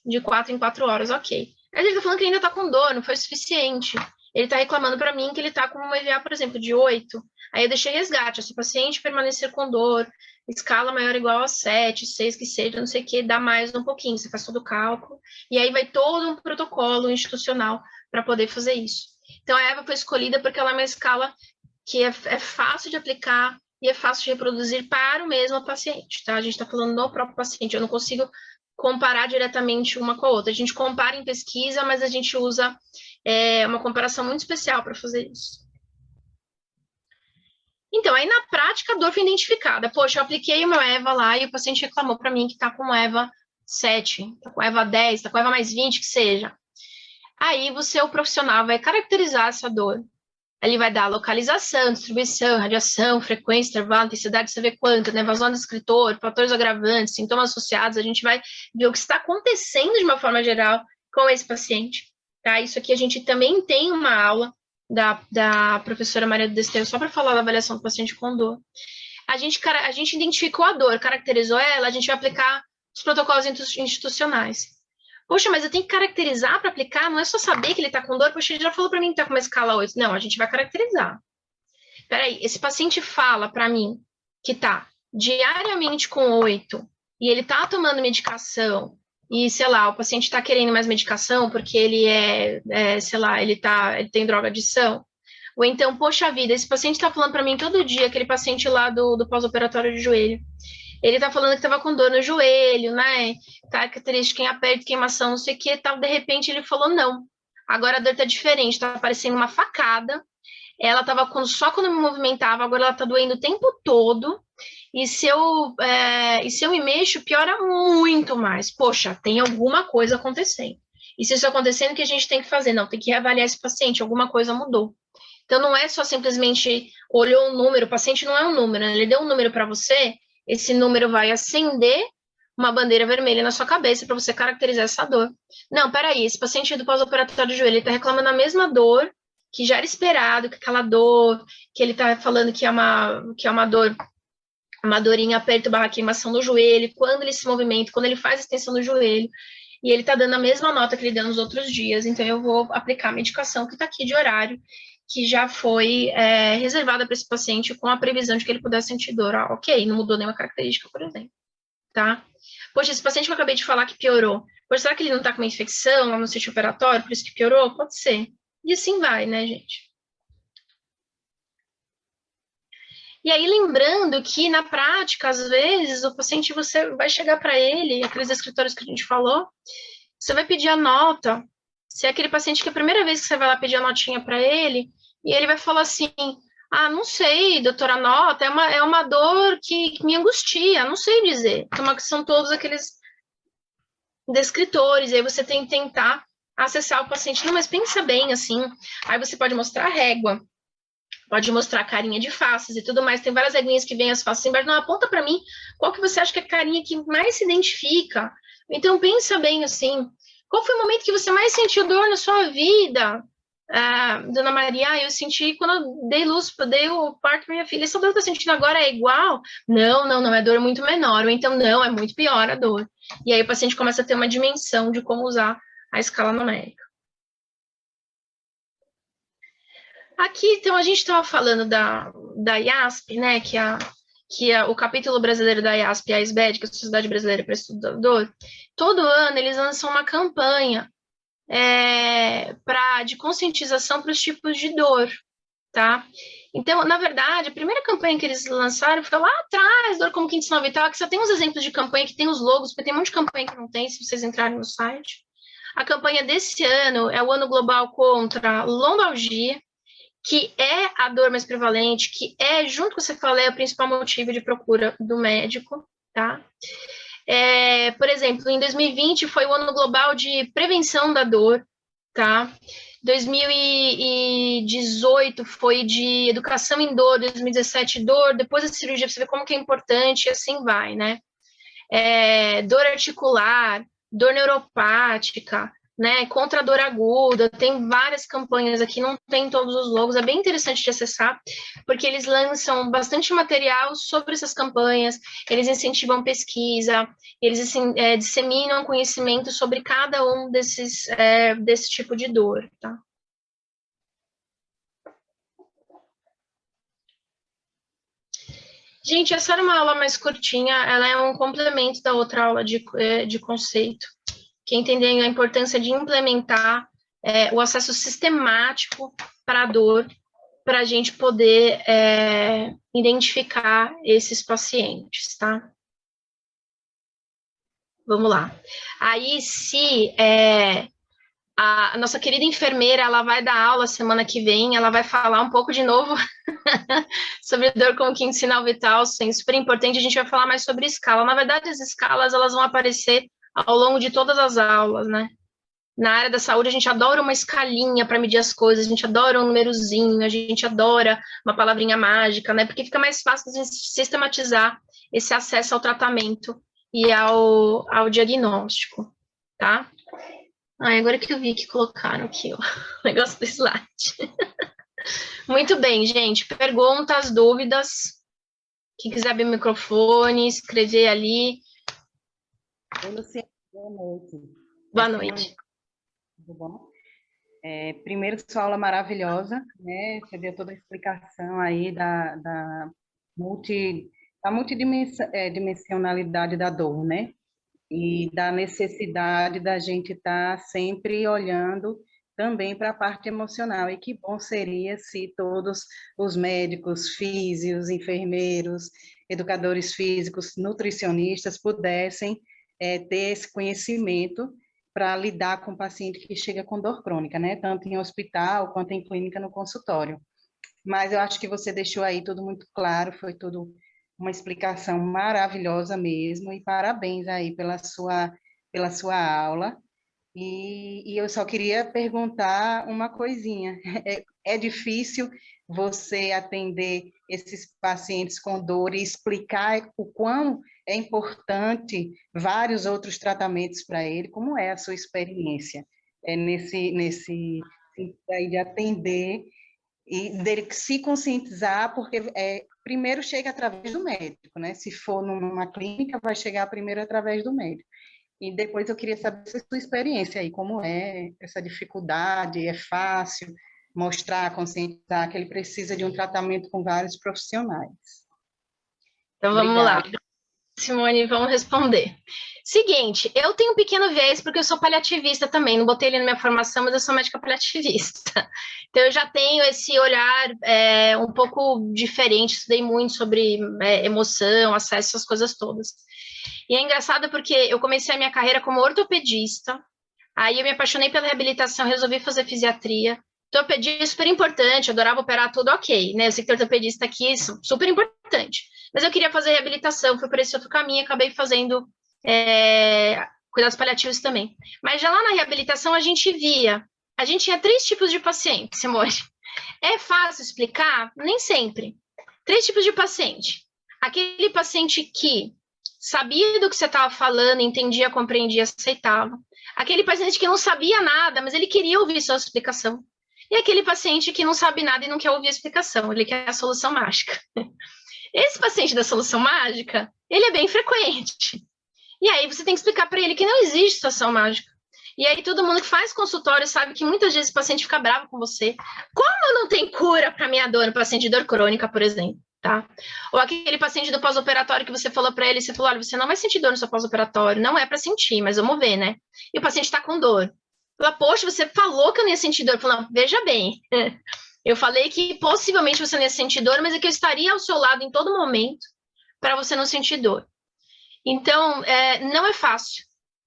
de 4 em 4 horas, ok. Mas ele está falando que ele ainda está com dor, não foi o suficiente. Ele está reclamando para mim que ele está com uma EVA, por exemplo, de 8. Aí eu deixei resgate, se o paciente permanecer com dor, escala maior ou igual a 7, 6, que seja, não sei o que, dá mais um pouquinho, você faz todo o cálculo, e aí vai todo um protocolo institucional para poder fazer isso. Então, a EVA foi escolhida porque ela é uma escala que é fácil de aplicar e é fácil de reproduzir para o mesmo paciente, tá? A gente está falando do próprio paciente, eu não consigo comparar diretamente uma com a outra. A gente compara em pesquisa, mas a gente usa uma comparação muito especial para fazer isso. Então, aí na prática a dor foi identificada. Poxa, eu apliquei o meu EVA lá e o paciente reclamou para mim que está com EVA 7, está com EVA 10, está com EVA mais 20, que seja. Aí você, o profissional, vai caracterizar essa dor. Ele vai dar localização, distribuição, radiação, frequência, intervalo, intensidade, você vê quanto, né? Evasão do escritor, fatores agravantes, sintomas associados. A gente vai ver o que está acontecendo de uma forma geral com esse paciente. Tá? Isso aqui a gente também tem uma aula da professora Maria do Desterro, só para falar da avaliação do paciente com dor. A gente identificou a dor, caracterizou ela, a gente vai aplicar os protocolos institucionais. Poxa, mas eu tenho que caracterizar para aplicar? Não é só saber que ele está com dor? Poxa, ele já falou para mim que está com uma escala 8. Não, a gente vai caracterizar. Peraí, esse paciente fala para mim que está diariamente com 8 e ele está tomando medicação e, sei lá, o paciente está querendo mais medicação porque ele sei lá, ele tem drogadição. Ou então, poxa vida, esse paciente está falando para mim todo dia, aquele paciente lá do pós-operatório de joelho. Ele tá falando que estava com dor no joelho, né? Característica em aperto, queimação, não sei o que, tal. De repente ele falou não. Agora a dor tá diferente, tá parecendo uma facada. Ela tava só quando eu me movimentava, agora ela tá doendo o tempo todo. E se eu me mexo, piora muito mais. Poxa, tem alguma coisa acontecendo. E se isso acontecendo, o que a gente tem que fazer? Não, tem que reavaliar esse paciente, alguma coisa mudou. Então não é só simplesmente olhou um número, o paciente não é um número, né? Ele deu um número para você, esse número vai acender uma bandeira vermelha na sua cabeça para você caracterizar essa dor. Não, peraí, esse paciente do pós-operatório de joelho, ele está reclamando a mesma dor que já era esperado, que aquela dor, que ele está falando que é uma dor, uma dorinha aperto barra queimação do joelho, quando ele se movimenta, quando ele faz a extensão do joelho, e ele está dando a mesma nota que ele deu nos outros dias, então eu vou aplicar a medicação que está aqui de horário, que já foi reservada para esse paciente com a previsão de que ele pudesse sentir dor. Ah, ok, não mudou nenhuma característica, por exemplo, tá? Poxa, esse paciente que eu acabei de falar que piorou, poxa, será que ele não está com uma infecção lá no sítio operatório, por isso que piorou? Pode ser. E assim vai, né, gente? E aí, lembrando que, na prática, às vezes, o paciente, você vai chegar para ele, aqueles escritórios que a gente falou, você vai pedir a nota, se é aquele paciente que é a primeira vez que você vai lá pedir a notinha para ele, e ele vai falar assim, ah, não sei, doutora, nota, é uma dor que me angustia, não sei dizer. Então, são todos aqueles descritores, e aí você tem que tentar acessar o paciente. Não, mas pensa bem, assim, aí você pode mostrar a régua, pode mostrar a carinha de faces e tudo mais. Tem várias reguinhas que vêm as faces embaixo. Não, aponta para mim qual que você acha que é a carinha que mais se identifica. Então, pensa bem assim, qual foi o momento que você mais sentiu dor na sua vida? Dona Maria, eu senti quando eu dei o parto para minha filha. Essa dor que eu tô sentindo agora é igual? Não, é dor muito menor. Ou então, não, é muito pior a dor. E aí o paciente começa a ter uma dimensão de como usar a escala numérica. Aqui, então, a gente estava falando da IASP, né, que é o capítulo brasileiro da IASP, a SBED, que é a Sociedade Brasileira para Estudo da Dor. Todo ano eles lançam uma campanha de conscientização para os tipos de dor, tá? Então, na verdade, a primeira campanha que eles lançaram foi lá atrás, dor como quinto sinal vital, que só tem uns exemplos de campanha que tem os logos, porque tem um monte de campanha que não tem, se vocês entrarem no site. A campanha desse ano é o Ano Global contra Lombalgia, que é a dor mais prevalente, que é, junto com o cefaleia, o principal motivo de procura do médico, tá? Por exemplo, em 2020 foi o ano global de prevenção da dor, tá? 2018 foi de educação em dor, 2017 dor, depois da cirurgia, pra você ver como que é importante, e assim vai, né? Dor articular, dor neuropática, né, contra a dor aguda, tem várias campanhas aqui, não tem todos os logos, é bem interessante de acessar, porque eles lançam bastante material sobre essas campanhas, eles incentivam pesquisa, eles disseminam conhecimento sobre cada um desse tipo de dor, tá? Gente, essa era uma aula mais curtinha, ela é um complemento da outra aula de conceito, que entendem a importância de implementar o acesso sistemático para a dor, para a gente poder identificar esses pacientes, tá? Vamos lá. Aí, se a nossa querida enfermeira, ela vai dar aula semana que vem, ela vai falar um pouco de novo sobre dor como quinto sinal vital, sim, super importante, a gente vai falar mais sobre escala. Na verdade, as escalas, elas vão aparecer ao longo de todas as aulas, né? Na área da saúde, a gente adora uma escalinha para medir as coisas, a gente adora um númerozinho, a gente adora uma palavrinha mágica, né? Porque fica mais fácil de sistematizar esse acesso ao tratamento e ao diagnóstico, tá? Agora que eu vi que colocaram aqui, ó, o negócio do slide. Muito bem, gente. Perguntas, dúvidas? Quem quiser abrir o microfone, escrever ali. Oi, Luciana, boa noite. Boa noite. Tudo bom? Primeiro, sua aula maravilhosa, né? Você deu toda a explicação aí da multidimensionalidade da dor, né? E da necessidade da gente estar sempre olhando também para a parte emocional. E que bom seria se todos os médicos, físios, enfermeiros, educadores físicos, nutricionistas pudessem ter esse conhecimento para lidar com o paciente que chega com dor crônica, né? Tanto em hospital quanto em clínica no consultório. Mas eu acho que você deixou aí tudo muito claro, foi tudo uma explicação maravilhosa mesmo, e parabéns aí pela sua aula. E eu só queria perguntar uma coisinha. É difícil você atender esses pacientes com dor e explicar o quão é importante vários outros tratamentos para ele? Como é a sua experiência nesse aí de atender e dele se conscientizar, porque primeiro chega através do médico, né? Se for numa clínica, vai chegar primeiro através do médico. E depois eu queria saber a sua experiência aí, como é essa dificuldade, é fácil? mostrar, conscientizar que ele precisa de um tratamento com vários profissionais. Então, vamos lá. Simone, vamos responder. Seguinte, eu tenho um pequeno viés porque eu sou paliativista também, não botei ele na minha formação, mas eu sou médica paliativista. Então, eu já tenho esse olhar um pouco diferente, estudei muito sobre emoção, acesso, essas coisas todas. E é engraçado porque eu comecei a minha carreira como ortopedista, aí eu me apaixonei pela reabilitação, resolvi fazer fisiatria. Ortopedia é super importante, eu adorava operar tudo, ok, né? Eu sei que ortopedista aqui, super importante. Mas eu queria fazer reabilitação, fui por esse outro caminho, acabei fazendo cuidados paliativos também. Mas já lá na reabilitação a gente tinha 3 tipos de paciente, Simone. É fácil explicar? Nem sempre. 3 tipos de paciente. Aquele paciente que sabia do que você estava falando, entendia, compreendia, aceitava. Aquele paciente que não sabia nada, mas ele queria ouvir sua explicação. E aquele paciente que não sabe nada e não quer ouvir a explicação, ele quer a solução mágica. Esse paciente da solução mágica, ele é bem frequente. E aí você tem que explicar para ele que não existe situação mágica. E aí todo mundo que faz consultório sabe que muitas vezes o paciente fica bravo com você. Como não tem cura para minha dor, no paciente de dor crônica, por exemplo, tá? Ou aquele paciente do pós-operatório que você falou para ele, você falou, olha, você não vai sentir dor no seu pós-operatório, não é para sentir, mas vamos ver, né? E o paciente está com dor. Fala, poxa, você falou que eu não ia sentir dor. Fala, não, veja bem, eu falei que possivelmente você não ia sentir dor, mas é que eu estaria ao seu lado em todo momento para você não sentir dor. Então, não é fácil.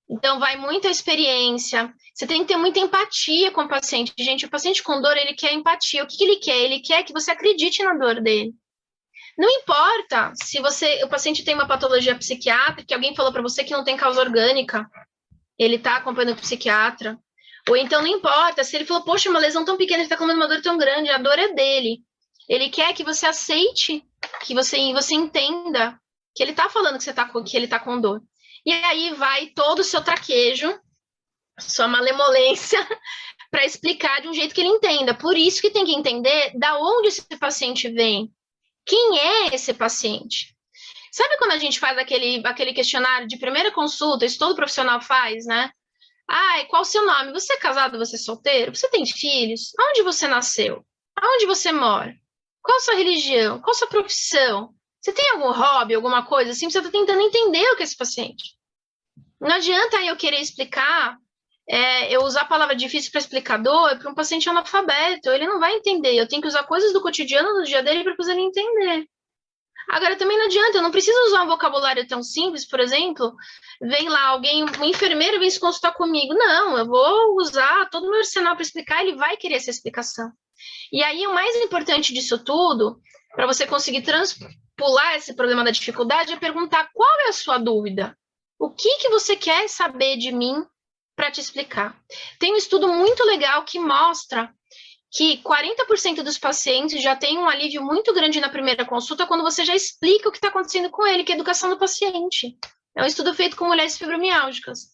Então, vai muita experiência. Você tem que ter muita empatia com o paciente. Gente, o paciente com dor, ele quer empatia. O que ele quer? Ele quer que você acredite na dor dele. Não importa se o paciente tem uma patologia psiquiátrica, alguém falou para você que não tem causa orgânica, ele está acompanhando o psiquiatra. Ou então não importa se ele falou, poxa, uma lesão tão pequena, ele está com uma dor tão grande, a dor é dele. Ele quer que você aceite, que você entenda que ele está falando que ele está com dor. E aí vai todo o seu traquejo, sua malemolência, para explicar de um jeito que ele entenda. Por isso que tem que entender da onde esse paciente vem. Quem é esse paciente? Sabe quando a gente faz aquele questionário de primeira consulta, isso todo profissional faz, né? Qual o seu nome? Você é casado, você é solteiro? Você tem filhos? Onde você nasceu? Aonde você mora? Qual a sua religião? Qual a sua profissão? Você tem algum hobby, alguma coisa assim? Você está tentando entender o que é esse paciente. Não adianta eu querer explicar, eu usar a palavra difícil para explicar dor para um paciente analfabeto. Ele não vai entender. Eu tenho que usar coisas do cotidiano, do dia dele, para fazer ele entender. Agora, também não adianta, eu não preciso usar um vocabulário tão simples, por exemplo, vem lá um enfermeiro vem se consultar comigo. Não, eu vou usar todo o meu arsenal para explicar, ele vai querer essa explicação. E aí, o mais importante disso tudo, para você conseguir pular esse problema da dificuldade, é perguntar qual é a sua dúvida. O que você quer saber de mim para te explicar? Tem um estudo muito legal que mostra que 40% dos pacientes já tem um alívio muito grande na primeira consulta quando você já explica o que está acontecendo com ele, que é a educação do paciente. É um estudo feito com mulheres fibromialgicas.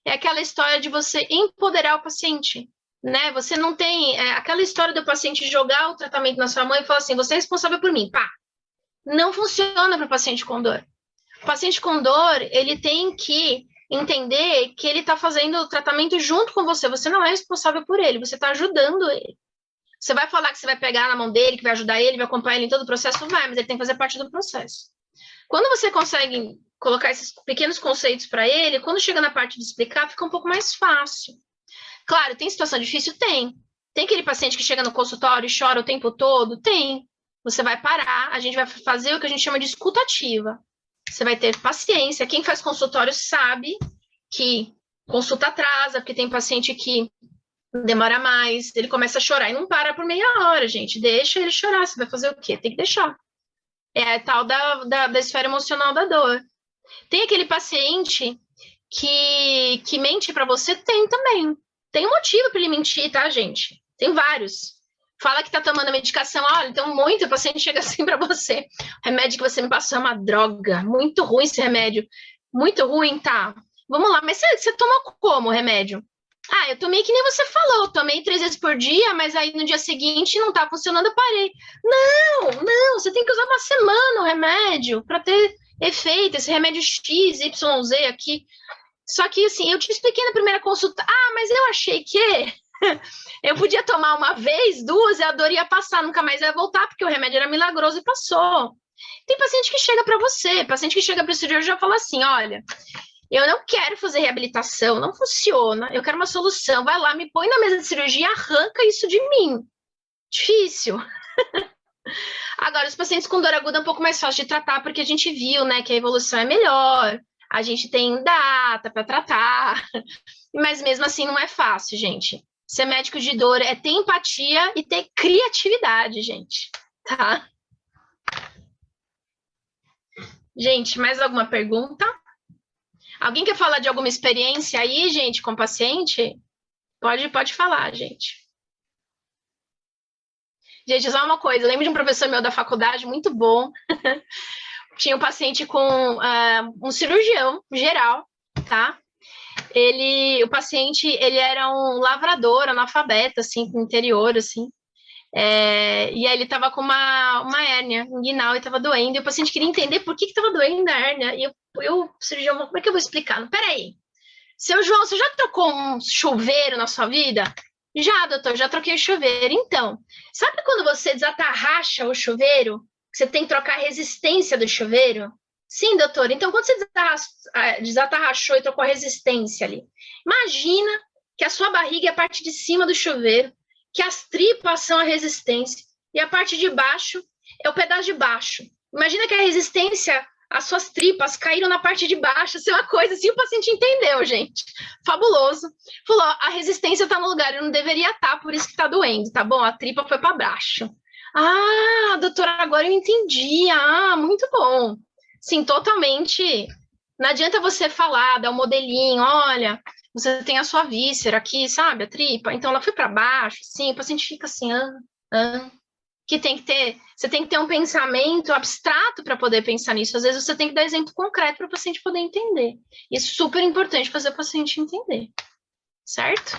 É aquela história de você empoderar o paciente, né? Você não tem aquela história do paciente jogar o tratamento na sua mão e falar assim, você é responsável por mim, pá. Não funciona para o paciente com dor. O paciente com dor, ele tem que entender que ele está fazendo o tratamento junto com você. Você não é responsável por ele, você está ajudando ele. Você vai falar que você vai pegar na mão dele, que vai ajudar ele, vai acompanhar ele em todo o processo? Vai, mas ele tem que fazer parte do processo. Quando você consegue colocar esses pequenos conceitos para ele, quando chega na parte de explicar, fica um pouco mais fácil. Claro, tem situação difícil? Tem. Tem aquele paciente que chega no consultório e chora o tempo todo? Tem. Você vai parar, a gente vai fazer o que a gente chama de escuta ativa. Você vai ter paciência. Quem faz consultório sabe que consulta atrasa, porque tem paciente que demora mais, ele começa a chorar e não para por meia hora, gente. Deixa ele chorar, você vai fazer o quê? Tem que deixar. É a tal da esfera emocional da dor. Tem aquele paciente que mente para você? Tem também. Tem um motivo para ele mentir, tá, gente? Tem vários. Fala que tá tomando medicação, olha, então muito, o paciente chega assim para você. O remédio que você me passou é uma droga, muito ruim esse remédio. Muito ruim, tá? Vamos lá, mas você tomou como o remédio? Eu tomei que nem você falou, eu tomei 3 vezes por dia, mas aí no dia seguinte não tá funcionando, eu parei. Não, você tem que usar uma semana o remédio para ter efeito, esse remédio X, Y, Z aqui. Só que, assim, eu te expliquei na primeira consulta, mas eu achei que... Eu podia tomar uma vez, duas, e a dor ia passar, nunca mais ia voltar, porque o remédio era milagroso e passou. Tem paciente que chega para você, paciente que chega para o cirurgião e já fala assim, olha, eu não quero fazer reabilitação, não funciona, eu quero uma solução, vai lá, me põe na mesa de cirurgia e arranca isso de mim. Difícil. Agora, os pacientes com dor aguda é um pouco mais fácil de tratar, porque a gente viu, né, que a evolução é melhor, a gente tem data para tratar, mas mesmo assim não é fácil, gente. Ser médico de dor é ter empatia e ter criatividade, gente, tá? Gente, mais alguma pergunta? Alguém quer falar de alguma experiência aí, gente, com paciente? Pode falar, gente. Gente, só uma coisa, eu lembro de um professor meu da faculdade, muito bom. Tinha um paciente com um cirurgião geral, tá? O paciente, ele era um lavrador, analfabeto, assim, com interior, assim. E aí ele tava com uma hérnia inguinal e tava doendo, e o paciente queria entender por que tava doendo a hérnia. E o cirurgião, como é que eu vou explicar? Peraí, seu João, você já trocou um chuveiro na sua vida? Já, doutor, já troquei o chuveiro. Então, sabe quando você desatarracha o chuveiro? Você tem que trocar a resistência do chuveiro? Sim, doutor. Então, quando você desatarrachou e trocou a resistência ali, imagina que a sua barriga é a parte de cima do chuveiro, que as tripas são a resistência e a parte de baixo é o pedaço de baixo. Imagina que a resistência, as suas tripas caíram na parte de baixo, isso é uma coisa assim, o paciente entendeu, gente. Fabuloso. Falou, a resistência está no lugar, eu não deveria estar, por isso que está doendo, tá bom? A tripa foi para baixo. Ah, doutora, agora eu entendi. Ah, muito bom. Sim, totalmente. Não adianta você falar, dar um modelinho, olha, você tem a sua víscera aqui, sabe, a tripa, então ela foi para baixo, sim, o paciente fica assim, que você tem que ter um pensamento abstrato para poder pensar nisso, às vezes você tem que dar exemplo concreto para o paciente poder entender, isso é super importante fazer o paciente entender, certo?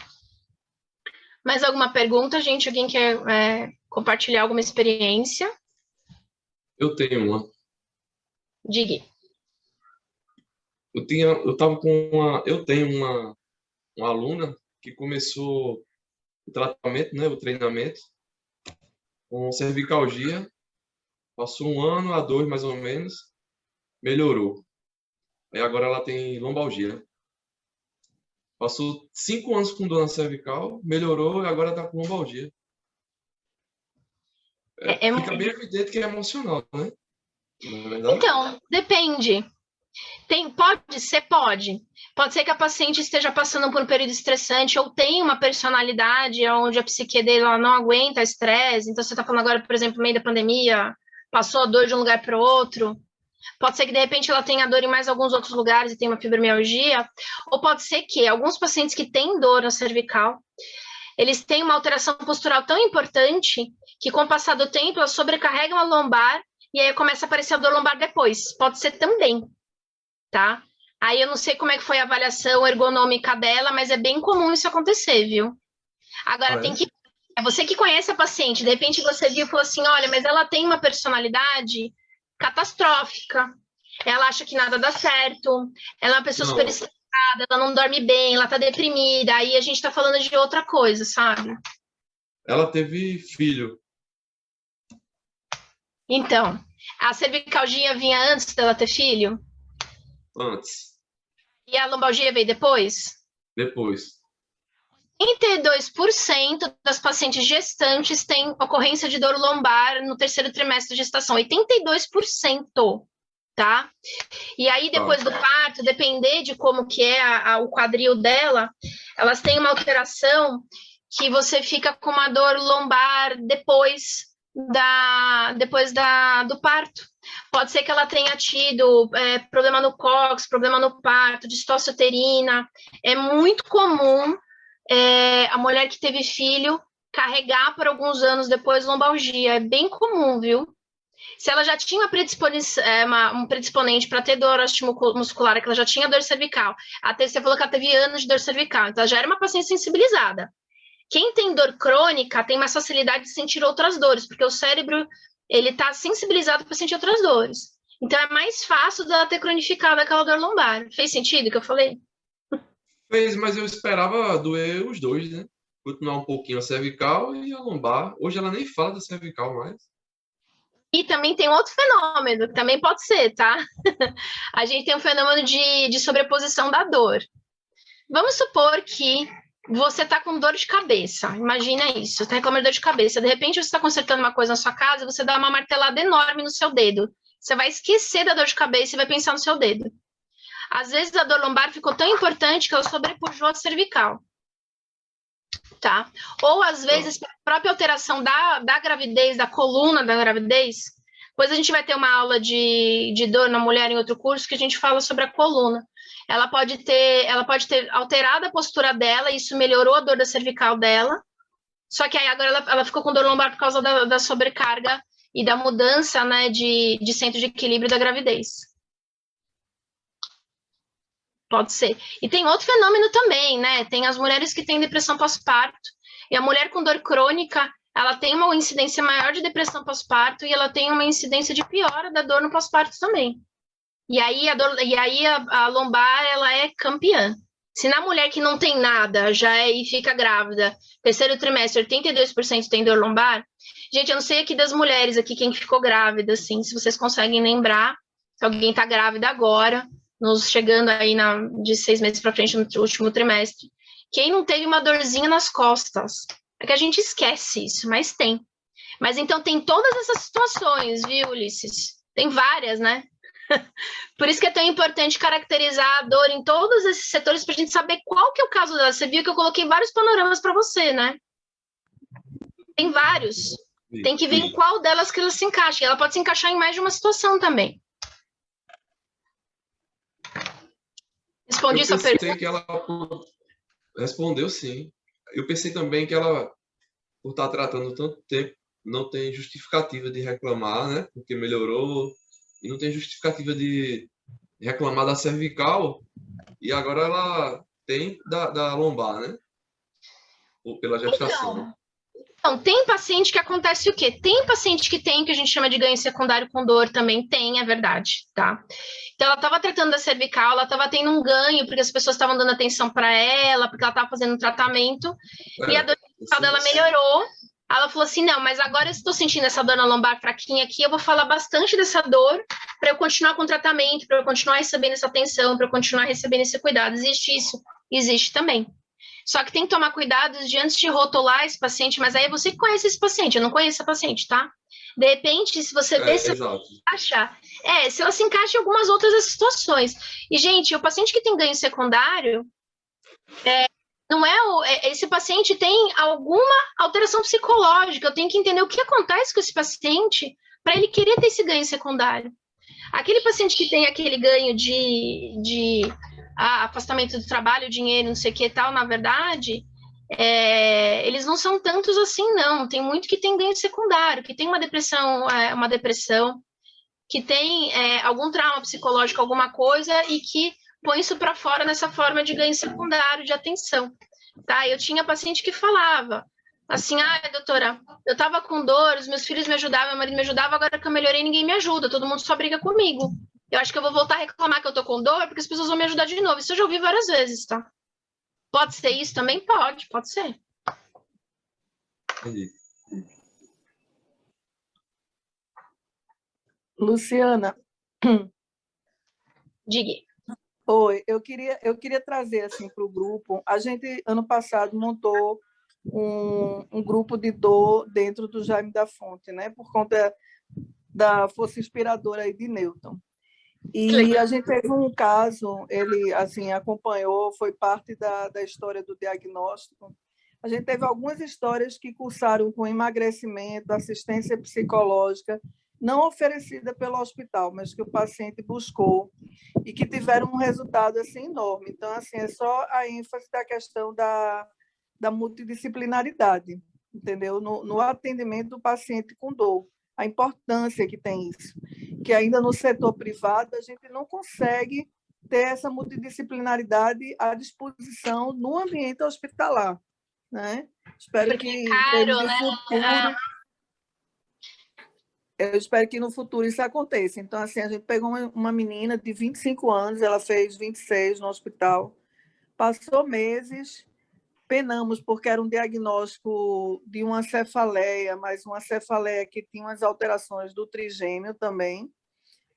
Mais alguma pergunta, gente? Alguém quer compartilhar alguma experiência? Eu tenho uma. Diga. Eu tenho uma aluna que começou o tratamento, né, o treinamento, com cervicalgia, passou 1 ano a 2 mais ou menos, melhorou. Aí agora ela tem lombalgia. Passou 5 anos com dor na cervical, melhorou e agora está com lombalgia. Fica bem evidente que é emocional, né? Não é verdade? Então, depende. Pode ser que a paciente esteja passando por um período estressante ou tenha uma personalidade onde a psique dela não aguenta estresse. Então, você está falando agora, por exemplo, no meio da pandemia, passou a dor de um lugar para o outro. Pode ser que, de repente, ela tenha dor em mais alguns outros lugares e tenha uma fibromialgia. Ou pode ser que alguns pacientes que têm dor na cervical, eles têm uma alteração postural tão importante que, com o passar do tempo, ela sobrecarrega uma lombar e aí começa a aparecer a dor lombar depois. Pode ser também, tá? Aí eu não sei como é que foi a avaliação ergonômica dela, mas é bem comum isso acontecer, viu? Agora, é você que conhece a paciente, de repente você viu e falou assim, olha, mas ela tem uma personalidade catastrófica, ela acha que nada dá certo, ela é uma pessoa super estressada, ela não dorme bem, ela tá deprimida, aí a gente tá falando de outra coisa, sabe? Ela teve filho. Então, a cervicalgia vinha antes dela ter filho? Antes. E a lombalgia veio depois? Depois. 82% das pacientes gestantes têm ocorrência de dor lombar no 3º trimestre de gestação. 82%, tá? E aí, depois do parto, depender de como que é o quadril dela, elas têm uma alteração que você fica com uma dor lombar depois do parto. Pode ser que ela tenha tido problema no cóccix, problema no parto, distócia uterina. É muito comum a mulher que teve filho carregar por alguns anos depois lombalgia. É bem comum, viu? Se ela já tinha um predisponente para ter dor osteomuscular, que ela já tinha dor cervical, até você falou que ela teve anos de dor cervical, então ela já era uma paciente sensibilizada. Quem tem dor crônica tem mais facilidade de sentir outras dores, porque o cérebro ele está sensibilizado para sentir outras dores. Então é mais fácil dela ter cronificado aquela dor lombar. Fez sentido o que eu falei? Fez, mas eu esperava doer os dois, né? continuar um pouquinho a cervical e a lombar. Hoje ela nem fala da cervical mais. E também tem outro fenômeno, que também pode ser, tá? A gente tem um fenômeno de sobreposição da dor. Vamos supor que você está com dor de cabeça. Imagina isso, você está reclamando de dor de cabeça. De repente, você está consertando uma coisa na sua casa e você dá uma martelada enorme no seu dedo. Você vai esquecer da dor de cabeça e vai pensar no seu dedo. Às vezes, a dor lombar ficou tão importante que ela sobrepujou a cervical. Tá? Ou, às vezes, a própria alteração da gravidez, da coluna da gravidez. Depois a gente vai ter uma aula de dor na mulher em outro curso que a gente fala sobre a coluna. Ela pode ter alterado a postura dela, e isso melhorou a dor da cervical dela, só que aí agora ela ficou com dor lombar por causa da sobrecarga e da mudança, né, de centro de equilíbrio da gravidez. Pode ser. E tem outro fenômeno também, né? Tem as mulheres que têm depressão pós-parto, e a mulher com dor crônica, ela tem uma incidência maior de depressão pós-parto e ela tem uma incidência de piora da dor no pós-parto também. E aí a lombar, ela é campeã. Se na mulher que não tem nada e fica grávida, terceiro trimestre, 82% tem dor lombar. Gente, eu não sei aqui das mulheres aqui quem ficou grávida, assim, se vocês conseguem lembrar, se alguém está grávida agora, chegando aí de 6 meses para frente no último trimestre. Quem não teve uma dorzinha nas costas? É que a gente esquece isso, mas tem. Mas então tem todas essas situações, viu, Ulisses? Tem várias, né? Por isso que é tão importante caracterizar a dor em todos esses setores para a gente saber qual que é o caso dela. Você viu que eu coloquei vários panoramas para você, né? Tem vários. Tem que ver em qual delas que ela se encaixa. Ela pode se encaixar em mais de uma situação também. Respondi sua pergunta? Que ela respondeu sim. Eu pensei também que ela, por estar tratando tanto tempo, não tem justificativa de reclamar, né? Porque melhorou. E não tem justificativa de reclamar da cervical. E agora ela tem da lombar, né? Ou pela gestação. Então, tem paciente que acontece o quê? Tem paciente que a gente chama de ganho secundário com dor também, é verdade, tá? Então, ela estava tratando da cervical, ela estava tendo um ganho, porque as pessoas estavam dando atenção para ela, porque ela estava fazendo um tratamento, e a dor cervical dela melhorou. Ela falou assim, não, mas agora eu estou sentindo essa dor na lombar fraquinha aqui, eu vou falar bastante dessa dor para eu continuar com o tratamento, para eu continuar recebendo essa atenção, para eu continuar recebendo esse cuidado. Existe isso? Existe também. Só que tem que tomar cuidado antes de rotular esse paciente, mas aí é você que conhece esse paciente, eu não conheço essa paciente, tá? De repente, se você vê se ela se encaixa, se ela se encaixa em algumas outras situações. E, gente, o paciente que tem ganho secundário, não esse paciente tem alguma alteração psicológica, eu tenho que entender o que acontece com esse paciente para ele querer ter esse ganho secundário. Aquele paciente que tem aquele ganho de afastamento do trabalho, dinheiro, não sei o que e tal, na verdade, eles não são tantos assim, não. Tem muito que tem ganho secundário, que tem uma depressão, que tem algum trauma psicológico, alguma coisa, e que põe isso para fora nessa forma de ganho secundário, de atenção. Tá? Eu tinha paciente que falava assim, doutora, eu estava com dor, os meus filhos me ajudavam, meu marido me ajudava, agora que eu melhorei, ninguém me ajuda, todo mundo só briga comigo. Eu acho que eu vou voltar a reclamar que eu tô com dor, porque as pessoas vão me ajudar de novo. Isso eu já ouvi várias vezes, tá? Pode ser isso também? Pode ser. Entendi. Luciana. Diga. Oi, eu queria trazer assim para o grupo. A gente, ano passado, montou um grupo de dor dentro do Jaime da Fonte, né? Por conta da força inspiradora aí de Newton. E a gente teve um caso, ele assim acompanhou, foi parte da história do diagnóstico. A gente teve algumas histórias que cursaram com emagrecimento, assistência psicológica, não oferecida pelo hospital, mas que o paciente buscou e que tiveram um resultado assim enorme. Então, assim, é só a ênfase da questão da multidisciplinaridade, entendeu? No atendimento do paciente com dor. A importância que tem isso, que ainda no setor privado a gente não consegue ter essa multidisciplinaridade à disposição no ambiente hospitalar, né? Espero que caro, né? Futuro, eu espero que no futuro isso aconteça. Então, assim, a gente pegou uma menina de 25 anos, ela fez 26 no hospital, passou meses penamos porque era um diagnóstico de uma cefaleia, mas uma cefaleia que tinha umas alterações do trigêmeo também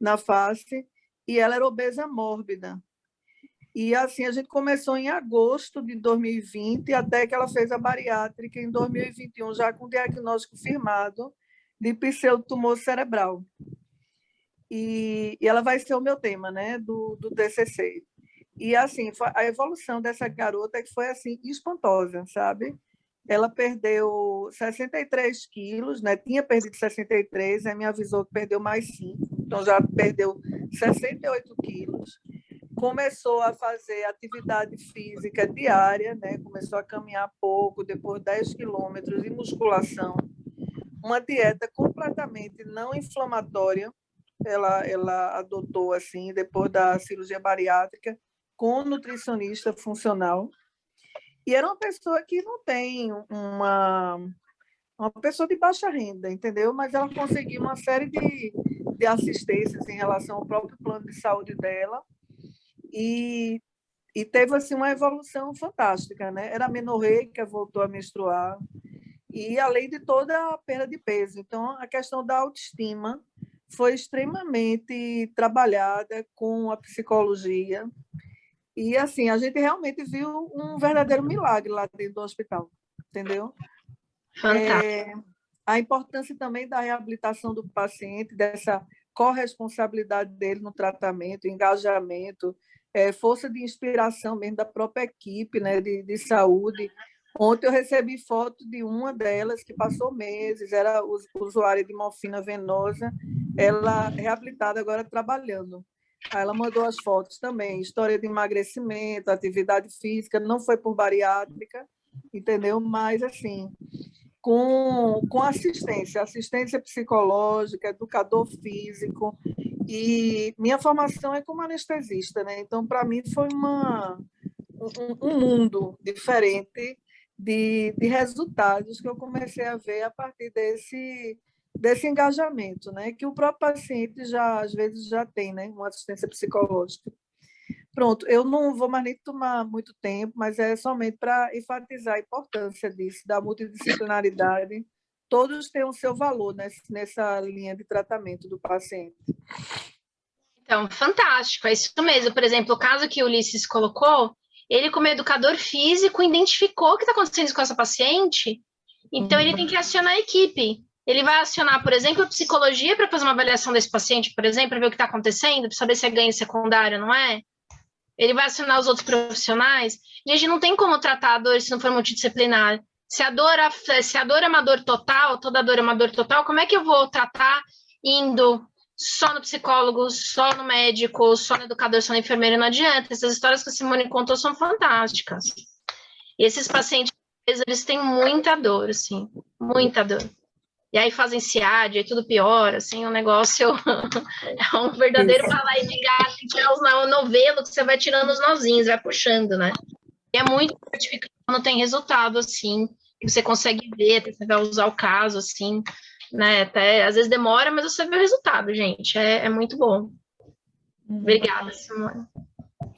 na face, e ela era obesa mórbida. E assim, a gente começou em agosto de 2020, até que ela fez a bariátrica em 2021, já com diagnóstico firmado de pseudotumor cerebral. E ela vai ser o meu tema, né, do TCC. E assim, a evolução dessa garota que foi assim espantosa, sabe? Ela perdeu 63 quilos, né? Tinha perdido 63, aí me avisou que perdeu mais 5, então já perdeu 68 quilos. Começou a fazer atividade física diária, né? Começou a caminhar pouco, depois 10 quilômetros, e musculação. Uma dieta completamente não inflamatória, ela adotou assim, depois da cirurgia bariátrica, com nutricionista funcional. E era uma pessoa que não tem uma pessoa de baixa renda, entendeu? Mas ela conseguiu uma série de assistências em relação ao próprio plano de saúde dela e teve assim uma evolução fantástica, né? Era amenorreica, voltou a menstruar e além de toda a perda de peso. Então, a questão da autoestima foi extremamente trabalhada com a psicologia. E, assim, a gente realmente viu um verdadeiro milagre lá dentro do hospital, entendeu? Fantástico. A importância também da reabilitação do paciente, dessa corresponsabilidade dele no tratamento, engajamento, força de inspiração mesmo da própria equipe, né, de saúde. Ontem eu recebi foto de uma delas que passou meses, era usuária de morfina venosa, ela reabilitada agora trabalhando. Aí ela mandou as fotos também, história de emagrecimento, atividade física, não foi por bariátrica, entendeu? Mas, assim, com assistência psicológica, educador físico, e minha formação é como anestesista, né? Então, para mim, foi um mundo diferente de resultados que eu comecei a ver a partir desse engajamento, né? Que o próprio paciente já às vezes já tem, né? Uma assistência psicológica. Pronto, eu não vou mais nem tomar muito tempo, mas é somente para enfatizar a importância disso, da multidisciplinaridade. Todos têm o seu valor nessa linha de tratamento do paciente. Então, fantástico, é isso mesmo. Por exemplo, o caso que o Ulisses colocou, ele, como educador físico, identificou o que está acontecendo com essa paciente, então ele tem que acionar a equipe. Ele vai acionar, por exemplo, a psicologia para fazer uma avaliação desse paciente, por exemplo, para ver o que está acontecendo, para saber se é ganho secundário, não é? Ele vai acionar os outros profissionais. Gente, não tem como tratar a dor se não for multidisciplinar. Se a dor é uma dor total, toda dor é uma dor total, como é que eu vou tratar indo só no psicólogo, só no médico, só no educador, só no enfermeiro? Não adianta. Essas histórias que a Simone contou são fantásticas. E esses pacientes, eles têm muita dor, assim, muita dor. E aí fazem SIAD, e tudo pior, assim, um negócio é um verdadeiro balaio de gato, que é o novelo que você vai tirando os nozinhos, vai puxando, né? E é muito gratificante quando tem resultado, assim, que você consegue ver, você vai usar o caso, assim, né? Até, às vezes demora, mas você vê o resultado, gente, é muito bom. Obrigada, Simone.